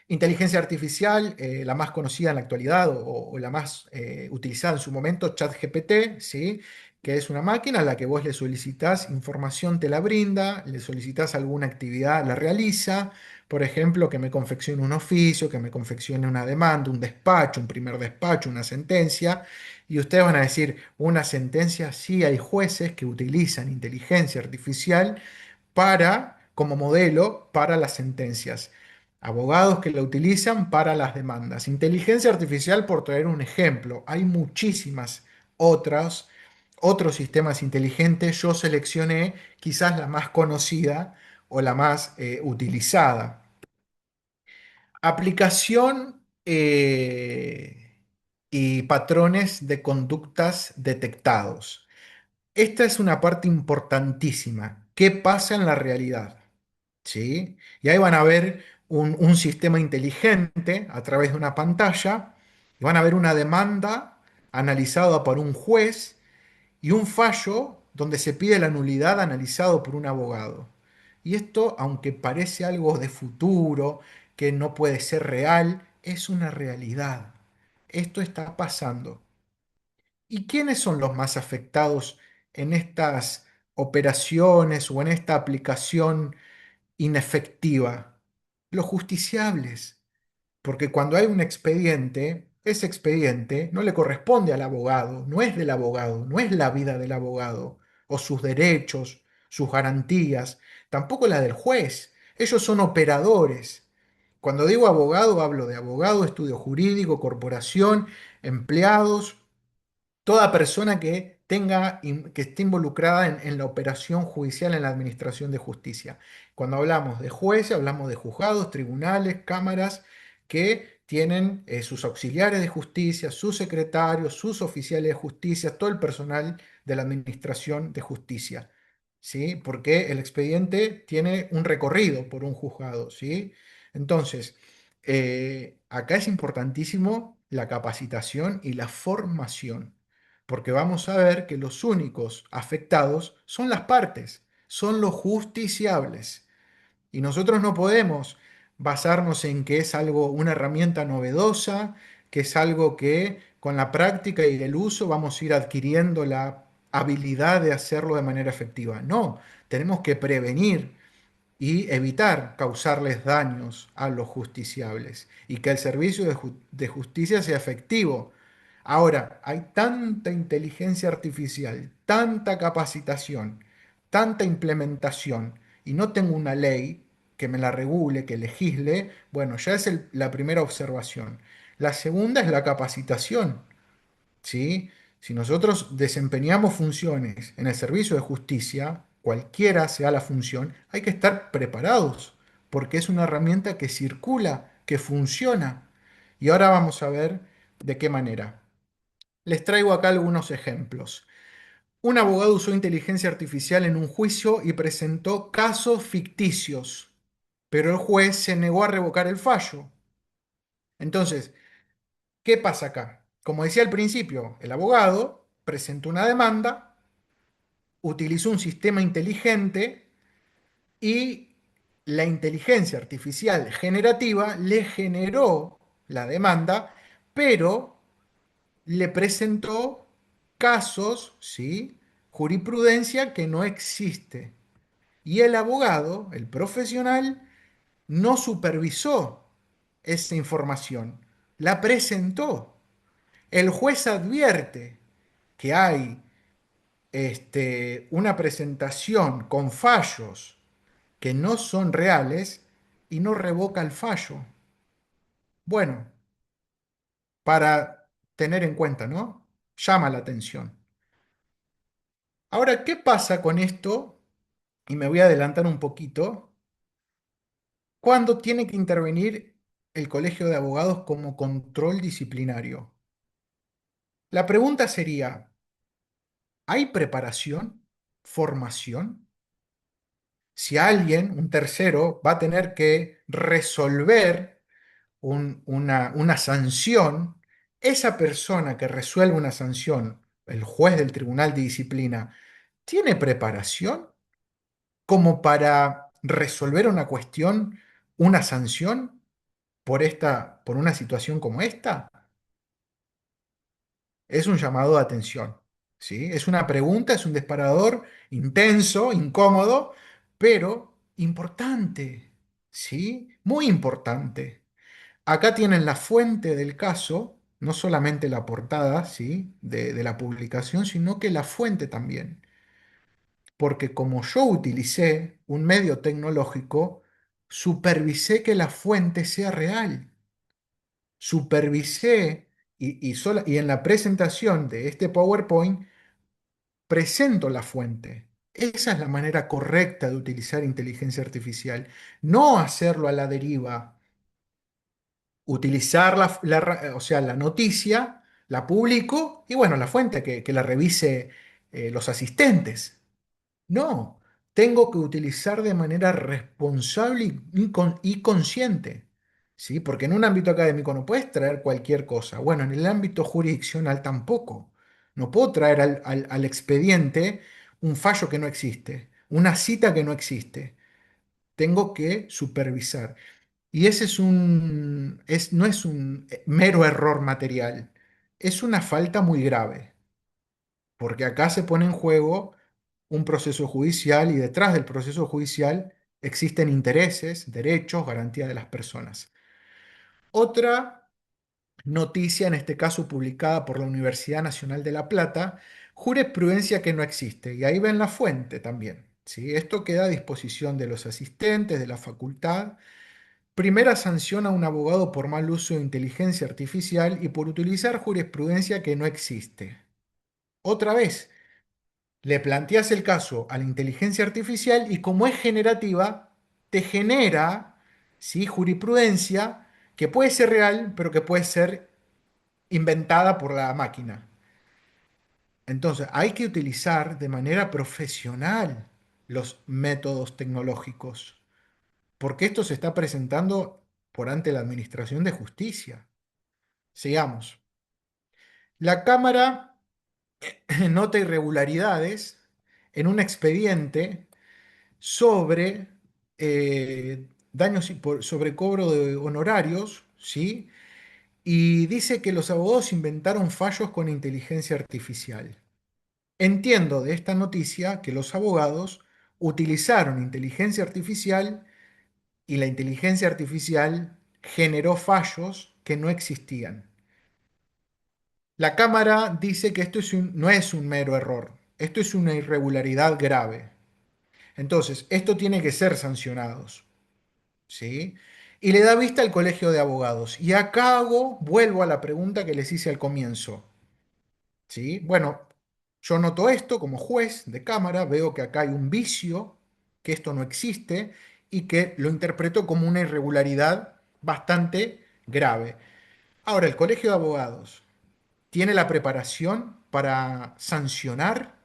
Inteligencia artificial, la más conocida en la actualidad o la más utilizada en su momento, ChatGPT, ¿sí? Que es una máquina a la que vos le solicitas información, te la brinda, le solicitas alguna actividad, la realiza, por ejemplo, que me confeccione un oficio, que me confeccione una demanda, un despacho, un primer despacho, una sentencia, y ustedes van a decir, una sentencia, sí hay jueces que utilizan inteligencia artificial como modelo para las sentencias, abogados que la utilizan para las demandas. Inteligencia artificial, por traer un ejemplo, hay muchísimas otros sistemas inteligentes. Yo seleccioné quizás la más conocida o la más utilizada. Aplicación y patrones de conductas detectados. Esta es una parte importantísima. ¿Qué pasa en la realidad? ¿Sí? Y ahí van a ver un sistema inteligente a través de una pantalla, y van a ver una demanda analizada por un juez y un fallo donde se pide la nulidad analizado por un abogado. Y esto, aunque parece algo de futuro, que no puede ser real, es una realidad. Esto está pasando. ¿Y quiénes son los más afectados en estas operaciones o en esta aplicación inefectiva? Los justiciables. Porque cuando hay un expediente, ese expediente no le corresponde al abogado, no es del abogado, no es la vida del abogado, o sus derechos, sus garantías, tampoco la del juez. Ellos son operadores. Cuando digo abogado, hablo de abogado, estudio jurídico, corporación, empleados, toda persona que que esté involucrada en la operación judicial, en la administración de justicia. Cuando hablamos de jueces, hablamos de juzgados, tribunales, cámaras que tienen sus auxiliares de justicia, sus secretarios, sus oficiales de justicia, todo el personal de la administración de justicia, ¿sí? Porque el expediente tiene un recorrido por un juzgado, ¿sí? Entonces, acá es importantísimo la capacitación y la formación, porque vamos a ver que los únicos afectados son las partes, son los justiciables. Y nosotros no podemos basarnos en que es algo, una herramienta novedosa, que es algo que con la práctica y el uso vamos a ir adquiriendo la habilidad de hacerlo de manera efectiva. No, tenemos que prevenir y evitar causarles daños a los justiciables y que el servicio de justicia sea efectivo. Ahora, hay tanta inteligencia artificial, tanta capacitación, tanta implementación y no tengo una ley que me la regule, que legisle. Bueno, ya es la primera observación. La segunda es la capacitación. ¿Sí? Si nosotros desempeñamos funciones en el servicio de justicia, cualquiera sea la función, hay que estar preparados, porque es una herramienta que circula, que funciona. Y ahora vamos a ver de qué manera. Les traigo acá algunos ejemplos. Un abogado usó inteligencia artificial en un juicio y presentó casos ficticios, pero el juez se negó a revocar el fallo. Entonces, ¿qué pasa acá? Como decía al principio, el abogado presentó una demanda, utilizó un sistema inteligente y la inteligencia artificial generativa le generó la demanda, pero le presentó casos, ¿sí? Jurisprudencia que no existe. Y el abogado, el profesional, no supervisó esa información, la presentó. El juez advierte que hay una presentación con fallos que no son reales y no revoca el fallo. Bueno, para tener en cuenta, ¿no? Llama la atención. Ahora, ¿qué pasa con esto? Y me voy a adelantar un poquito. ¿Cuándo tiene que intervenir el Colegio de Abogados como control disciplinario? La pregunta sería, ¿hay preparación? ¿Formación? Si alguien, un tercero, va a tener que resolver una sanción, esa persona que resuelve una sanción, el juez del Tribunal de Disciplina, ¿tiene preparación como para resolver una cuestión, una sanción por una situación como esta? Es un llamado de atención, ¿sí? Es una pregunta, es un disparador intenso, incómodo, pero importante, ¿sí? Muy importante. Acá tienen la fuente del caso, no solamente la portada, ¿sí? de la publicación, sino que la fuente también. Porque como yo utilicé un medio tecnológico, supervisé que la fuente sea real. Supervisé y en la presentación de este PowerPoint presento la fuente. Esa es la manera correcta de utilizar inteligencia artificial. No hacerlo a la deriva, utilizar o sea, la noticia, la publico y bueno, la fuente que la revise los asistentes. No, tengo que utilizar de manera responsable y consciente, ¿sí? Porque en un ámbito académico no puedes traer cualquier cosa. Bueno, en el ámbito jurisdiccional tampoco. No puedo traer al expediente un fallo que no existe, una cita que no existe. Tengo que supervisar. Y ese no es un mero error material, es una falta muy grave, porque acá se pone en juego un proceso judicial y detrás del proceso judicial existen intereses, derechos, garantía de las personas. Otra noticia, en este caso publicada por la Universidad Nacional de La Plata, jurisprudencia que no existe, y ahí ven la fuente también, ¿sí? Esto queda a disposición de los asistentes de la facultad. Primera sanción a un abogado por mal uso de inteligencia artificial y por utilizar jurisprudencia que no existe. Otra vez, le planteas el caso a la inteligencia artificial y como es generativa, te genera, ¿sí? Jurisprudencia que puede ser real, pero que puede ser inventada por la máquina. Entonces, hay que utilizar de manera profesional los métodos tecnológicos, porque esto se está presentando por ante la Administración de Justicia. Sigamos. La Cámara nota irregularidades en un expediente sobre daños sobre cobro de honorarios, ¿sí? Y dice que los abogados inventaron fallos con inteligencia artificial. Entiendo de esta noticia que los abogados utilizaron inteligencia artificial y la inteligencia artificial generó fallos que no existían. La Cámara dice que no es un mero error, esto es una irregularidad grave. Entonces, esto tiene que ser sancionado, ¿sí? Y le da vista al Colegio de Abogados. Y acá vuelvo a la pregunta que les hice al comienzo, ¿sí? Bueno, yo noto esto como juez de Cámara, veo que acá hay un vicio, que esto no existe y que lo interpreto como una irregularidad bastante grave. Ahora, el Colegio de Abogados tiene la preparación para sancionar.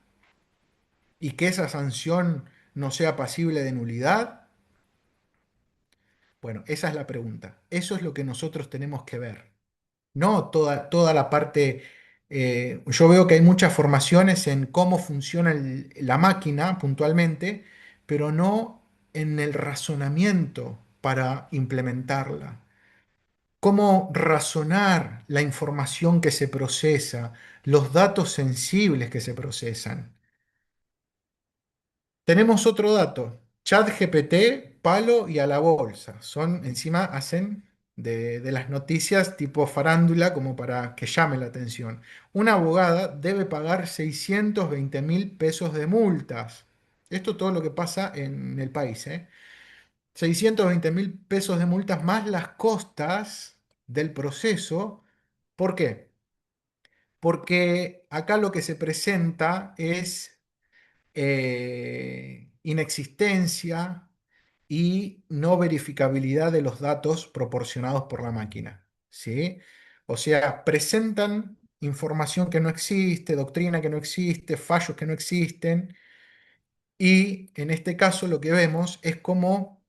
y que esa sanción no sea pasible de nulidad? Bueno, esa es la pregunta. Eso es lo que nosotros tenemos que ver. No toda la parte, yo veo que hay muchas formaciones en cómo funciona la máquina puntualmente, pero no en el razonamiento para implementarla. Cómo razonar la información que se procesa, los datos sensibles que se procesan. Tenemos otro dato. ChatGPT, palo y a la bolsa. Son, encima hacen de las noticias tipo farándula como para que llame la atención. Una abogada debe pagar 620.000 pesos de multas. Esto todo lo que pasa en el país, ¿eh? 620.000 pesos de multas más las costas del proceso. ¿Por qué? Porque acá lo que se presenta es inexistencia y no verificabilidad de los datos proporcionados por la máquina, ¿sí? O sea, presentan información que no existe, doctrina que no existe, fallos que no existen, y en este caso lo que vemos es cómo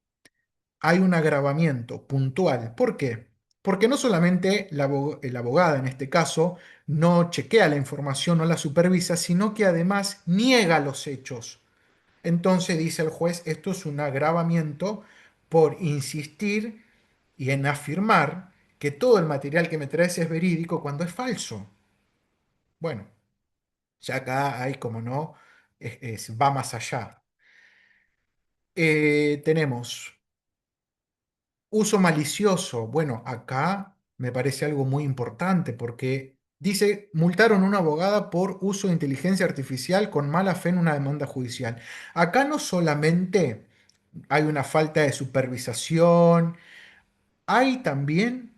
hay un agravamiento puntual. ¿Por qué? Porque no solamente la abogada en este caso no chequea la información, no la supervisa, sino que además niega los hechos. Entonces dice el juez, esto es un agravamiento por insistir y en afirmar que todo el material que me traes es verídico cuando es falso. Bueno, ya acá hay, como no, va más allá. Tenemos uso malicioso. Bueno, acá me parece algo muy importante porque dice, multaron a una abogada por uso de inteligencia artificial con mala fe en una demanda judicial. Acá no solamente hay una falta de supervisación, hay también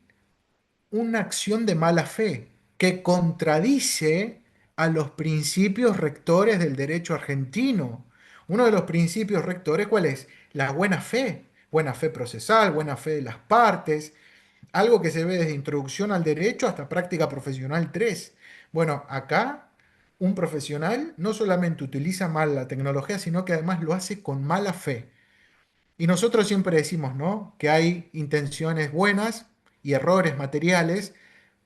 una acción de mala fe que contradice a los principios rectores del derecho argentino. Uno de los principios rectores, ¿cuál es? La buena fe procesal, buena fe de las partes, algo que se ve desde introducción al derecho hasta práctica profesional 3. Bueno, acá un profesional no solamente utiliza mal la tecnología, sino que además lo hace con mala fe. Y nosotros siempre decimos, ¿no? Que hay intenciones buenas y errores materiales,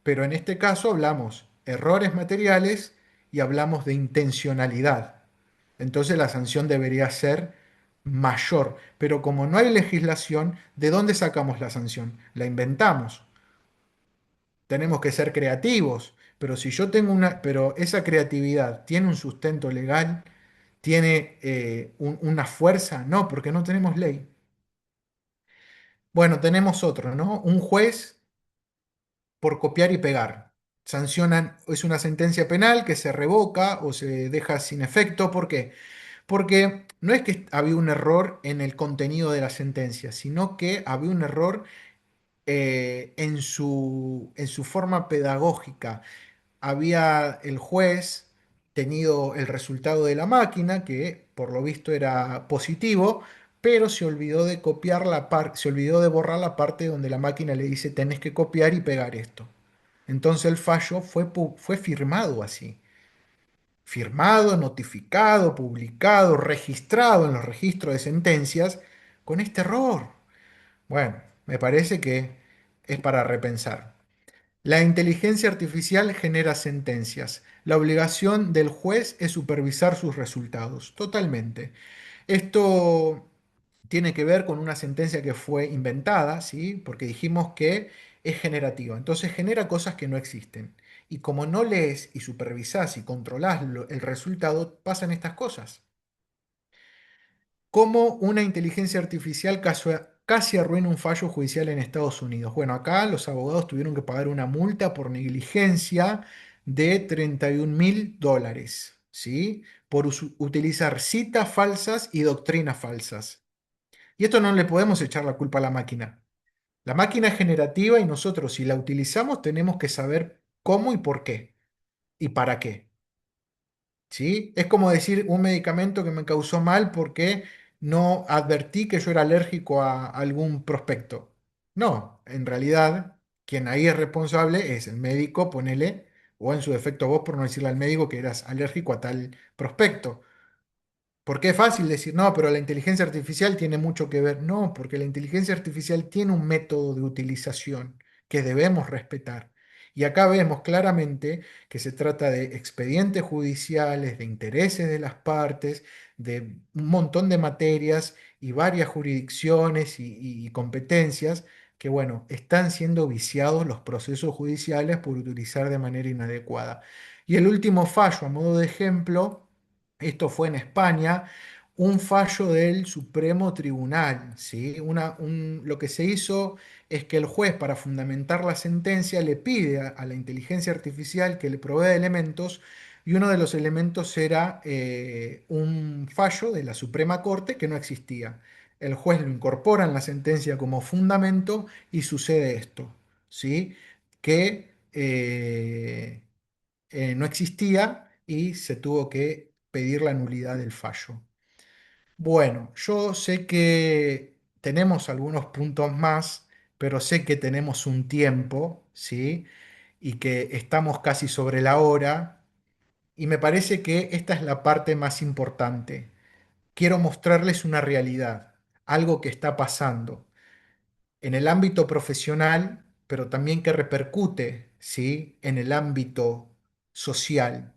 pero en este caso hablamos errores materiales y hablamos de intencionalidad. Entonces la sanción debería ser mayor. Pero como no hay legislación, ¿de dónde sacamos la sanción? La inventamos. Tenemos que ser creativos. Pero si yo tengo pero esa creatividad tiene un sustento legal, tiene una fuerza, no, porque no tenemos ley. Bueno, tenemos otro, ¿no? Un juez por copiar y pegar. Sancionan, es una sentencia penal que se revoca o se deja sin efecto. ¿Por qué? Porque no es que había un error en el contenido de la sentencia, sino que había un error en su forma pedagógica. Había el juez tenido el resultado de la máquina, que por lo visto era positivo, pero se olvidó de copiar se olvidó de borrar la parte donde la máquina le dice tenés que copiar y pegar esto. Entonces el fallo fue firmado así. Firmado, notificado, publicado, registrado en los registros de sentencias con este error. Bueno, me parece que es para repensar. La inteligencia artificial genera sentencias. La obligación del juez es supervisar sus resultados. Totalmente. Esto tiene que ver con una sentencia que fue inventada, ¿sí? Porque dijimos que es generativa. Entonces genera cosas que no existen. Y como no lees y supervisás y controlás el resultado, pasan estas cosas. ¿Cómo una inteligencia artificial casi arruina un fallo judicial en Estados Unidos? Bueno, acá los abogados tuvieron que pagar una multa por negligencia de 31.000 dólares, ¿sí? Por utilizar citas falsas y doctrinas falsas. Y esto no le podemos echar la culpa a la máquina. La máquina es generativa y nosotros, si la utilizamos, tenemos que saber cómo y por qué y para qué. ¿Sí? Es como decir un medicamento que me causó mal porque no advertí que yo era alérgico a algún prospecto. No, en realidad, quien ahí es responsable es el médico, ponele, o en su defecto vos por no decirle al médico que eras alérgico a tal prospecto. Porque es fácil decir, no, pero la inteligencia artificial tiene mucho que ver. No, porque la inteligencia artificial tiene un método de utilización que debemos respetar. Y acá vemos claramente que se trata de expedientes judiciales, de intereses de las partes, de un montón de materias y varias jurisdicciones y competencias que, bueno, están siendo viciados los procesos judiciales por utilizar de manera inadecuada. Y el último fallo, a modo de ejemplo, esto fue en España, un fallo del Supremo Tribunal, ¿sí? Lo que se hizo es que el juez, para fundamentar la sentencia, le pide a la inteligencia artificial que le provea elementos, y uno de los elementos era un fallo de la Suprema Corte que no existía. El juez lo incorpora en la sentencia como fundamento y sucede esto, ¿sí? Que no existía y se tuvo que pedir la nulidad del fallo. Bueno, yo sé que tenemos algunos puntos más, pero sé que tenemos un tiempo, ¿sí? Y que estamos casi sobre la hora, y me parece que esta es la parte más importante. Quiero mostrarles una realidad, algo que está pasando en el ámbito profesional, pero también que repercute, ¿sí? En el ámbito social.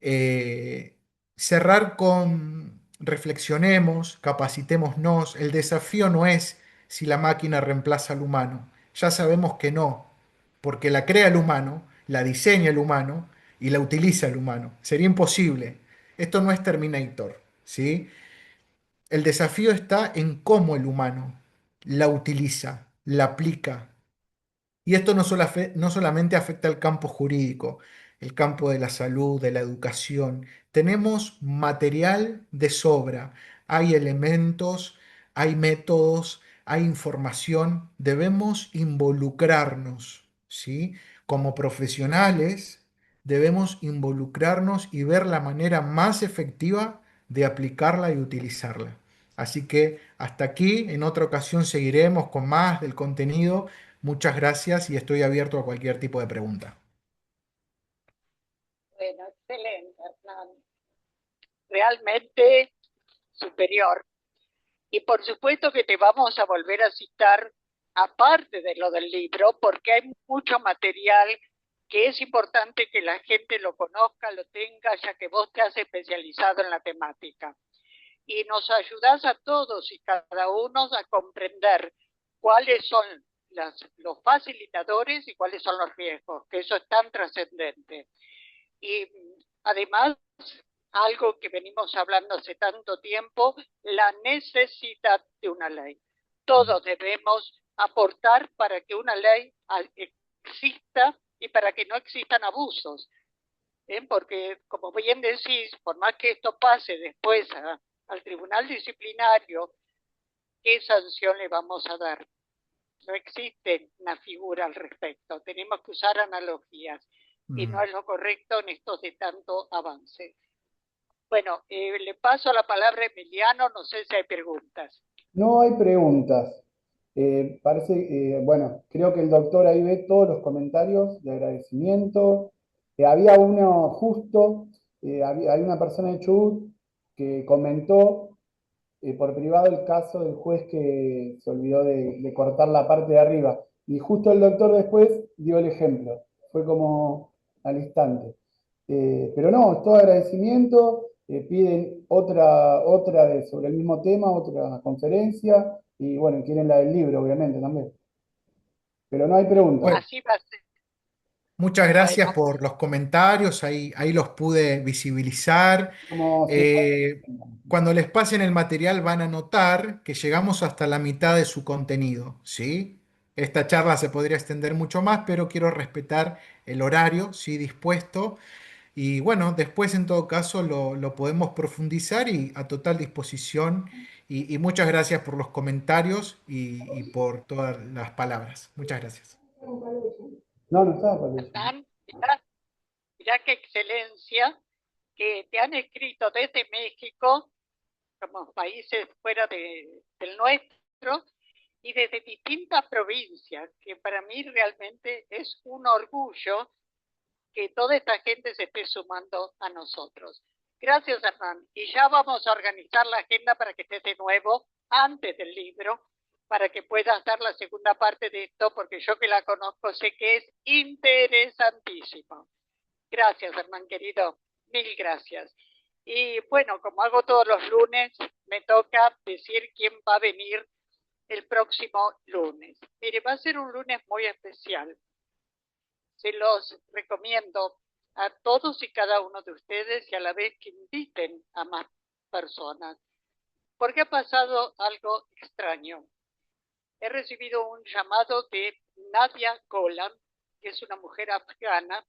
eh, Cerrar con reflexionemos, capacitémonos. El desafío no es si la máquina reemplaza al humano. Ya sabemos que no, porque la crea el humano, la diseña el humano y la utiliza el humano. Sería imposible. Esto no es Terminator, ¿sí? El desafío está en cómo el humano la utiliza, la aplica, y esto no solamente afecta al campo jurídico, el campo de la salud, de la educación. Tenemos material de sobra, hay elementos, hay métodos, hay información. Debemos involucrarnos, ¿sí? Como profesionales, debemos involucrarnos y ver la manera más efectiva de aplicarla y utilizarla. Así que hasta aquí, en otra ocasión seguiremos con más del contenido. Muchas gracias y estoy abierto a cualquier tipo de pregunta. Bueno, excelente, Hernán. Realmente superior. Y por supuesto que te vamos a volver a citar, aparte de lo del libro, porque hay mucho material que es importante que la gente lo conozca, lo tenga, ya que vos te has especializado en la temática. Y nos ayudás a todos y cada uno a comprender cuáles son los facilitadores y cuáles son los riesgos, que eso es tan trascendente. Y además, algo que venimos hablando hace tanto tiempo, la necesidad de una ley. Todos debemos aportar para que una ley exista y para que no existan abusos. Porque, como bien decís, por más que esto pase después al tribunal disciplinario, ¿qué sanción le vamos a dar? No existe una figura al respecto. Tenemos que usar analogías y no Mm. es lo correcto en estos de tanto avance. Bueno, le paso la palabra a Emiliano, no sé si hay preguntas. No hay preguntas. Bueno, creo que el doctor ahí ve todos los comentarios de agradecimiento. Había uno justo, hay una persona de Chubut que comentó por privado el caso del juez que se olvidó de cortar la parte de arriba. Y justo el doctor después dio el ejemplo. Fue como al instante. Pero no, todo agradecimiento. Piden sobre el mismo tema, otra conferencia. Y bueno, quieren la del libro, obviamente, también. Pero no hay preguntas. Bueno, Así va a ser. muchas gracias Bueno, por los comentarios, ahí los pude visibilizar. Como 50. Eh, Cuando les pasen el material van a notar que llegamos hasta la mitad de su contenido, ¿sí? Esta charla se podría extender mucho más, pero quiero respetar el horario, ¿sí? Dispuesto. Y bueno, después en todo caso lo podemos profundizar y a total disposición. Y muchas gracias por los comentarios y por todas las palabras. Muchas gracias. No, no estaba para eso. Hernán, mirá qué excelencia que te han escrito desde México, como países fuera del nuestro, y desde distintas provincias, que para mí realmente es un orgullo que toda esta gente se esté sumando a nosotros. Gracias, Hernán. Y ya vamos a organizar la agenda para que estés de nuevo antes del libro, para que puedas dar la segunda parte de esto, porque yo que la conozco sé que es interesantísimo. Gracias, Hernán, querido. Mil gracias. Y bueno, como hago todos los lunes, me toca decir quién va a venir el próximo lunes. Mire, va a ser un lunes muy especial. Se los recomiendo a todos y cada uno de ustedes y a la vez que inviten a más personas, porque ha pasado algo extraño. He recibido un llamado de Nadia Golan, que es una mujer afgana.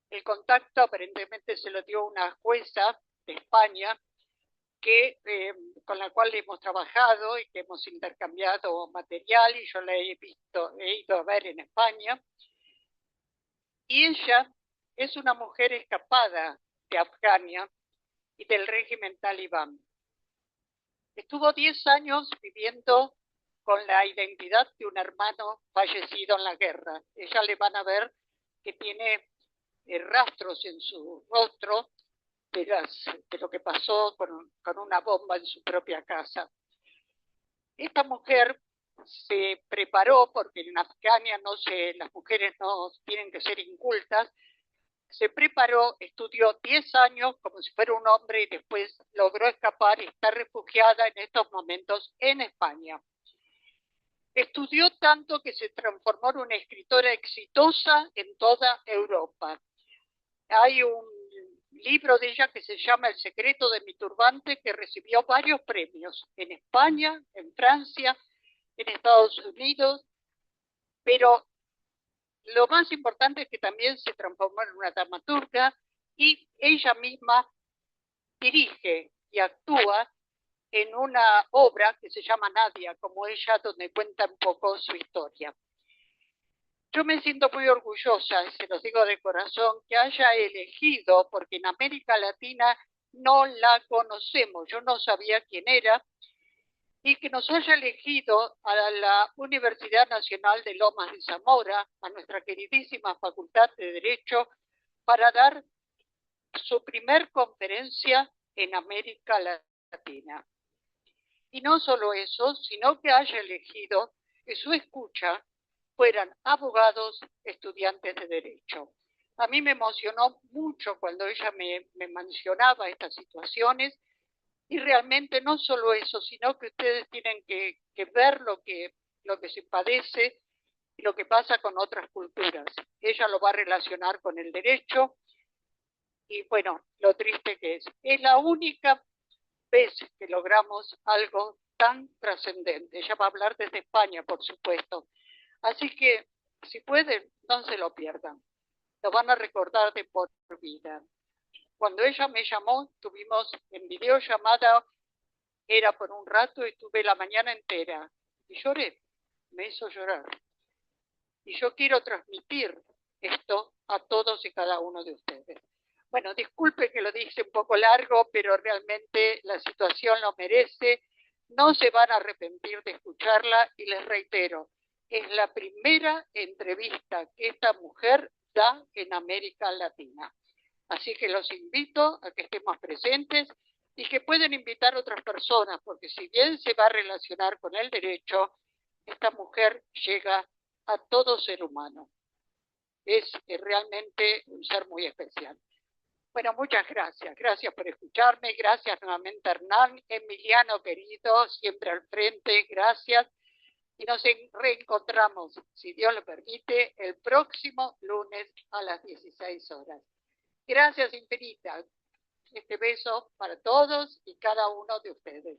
El contacto aparentemente se lo dio una jueza de España con la cual hemos trabajado y que hemos intercambiado material, y yo la he ido a ver en España. Y ella es una mujer escapada de Afganistán y del régimen talibán. Estuvo 10 años viviendo con la identidad de un hermano fallecido en la guerra. Ella le van a ver que tiene rastros en su rostro de lo que pasó con una bomba en su propia casa. Esta mujer se preparó, porque en Afganistán las mujeres no tienen que ser incultas, se preparó, estudió 10 años como si fuera un hombre y después logró escapar y está refugiada en estos momentos en España. Estudió tanto que se transformó en una escritora exitosa en toda Europa. Hay un libro de ella que se llama El secreto de mi turbante, que recibió varios premios en España, en Francia, en Estados Unidos, pero lo más importante es que también se transformó en una dramaturga y ella misma dirige y actúa en una obra que se llama Nadia, como ella, donde cuenta un poco su historia. Yo me siento muy orgullosa, se los digo de corazón, que haya elegido, porque en América Latina no la conocemos, yo no sabía quién era, y que nos haya elegido a la Universidad Nacional de Lomas de Zamora, a nuestra queridísima Facultad de Derecho, para dar su primer conferencia en América Latina. Y no solo eso, sino que haya elegido que su escucha fueran abogados, estudiantes de Derecho. A mí me emocionó mucho cuando ella me mencionaba estas situaciones, y realmente no solo eso, sino que ustedes tienen que ver lo que se padece y lo que pasa con otras culturas. Ella lo va a relacionar con el derecho y bueno, lo triste que es. Es la única vez que logramos algo tan trascendente. Ella va a hablar desde España, por supuesto. Así que, si pueden, no se lo pierdan. Lo van a recordar de por vida. Cuando ella me llamó, tuvimos en videollamada, era por un rato y tuve la mañana entera. Y lloré, me hizo llorar. Y yo quiero transmitir esto a todos y cada uno de ustedes. Bueno, disculpe que lo dije un poco largo, pero realmente la situación lo merece. No se van a arrepentir de escucharla y les reitero, es la primera entrevista que esta mujer da en América Latina. Así que los invito a que estemos presentes y que pueden invitar a otras personas, porque si bien se va a relacionar con el derecho, esta mujer llega a todo ser humano. Es realmente un ser muy especial. Bueno, muchas gracias. Gracias por escucharme. Gracias nuevamente, Hernán. Emiliano, querido, siempre al frente. Gracias. Y nos reencontramos, si Dios lo permite, el próximo lunes a las 16 horas. Gracias infinitas. Este beso para todos y cada uno de ustedes.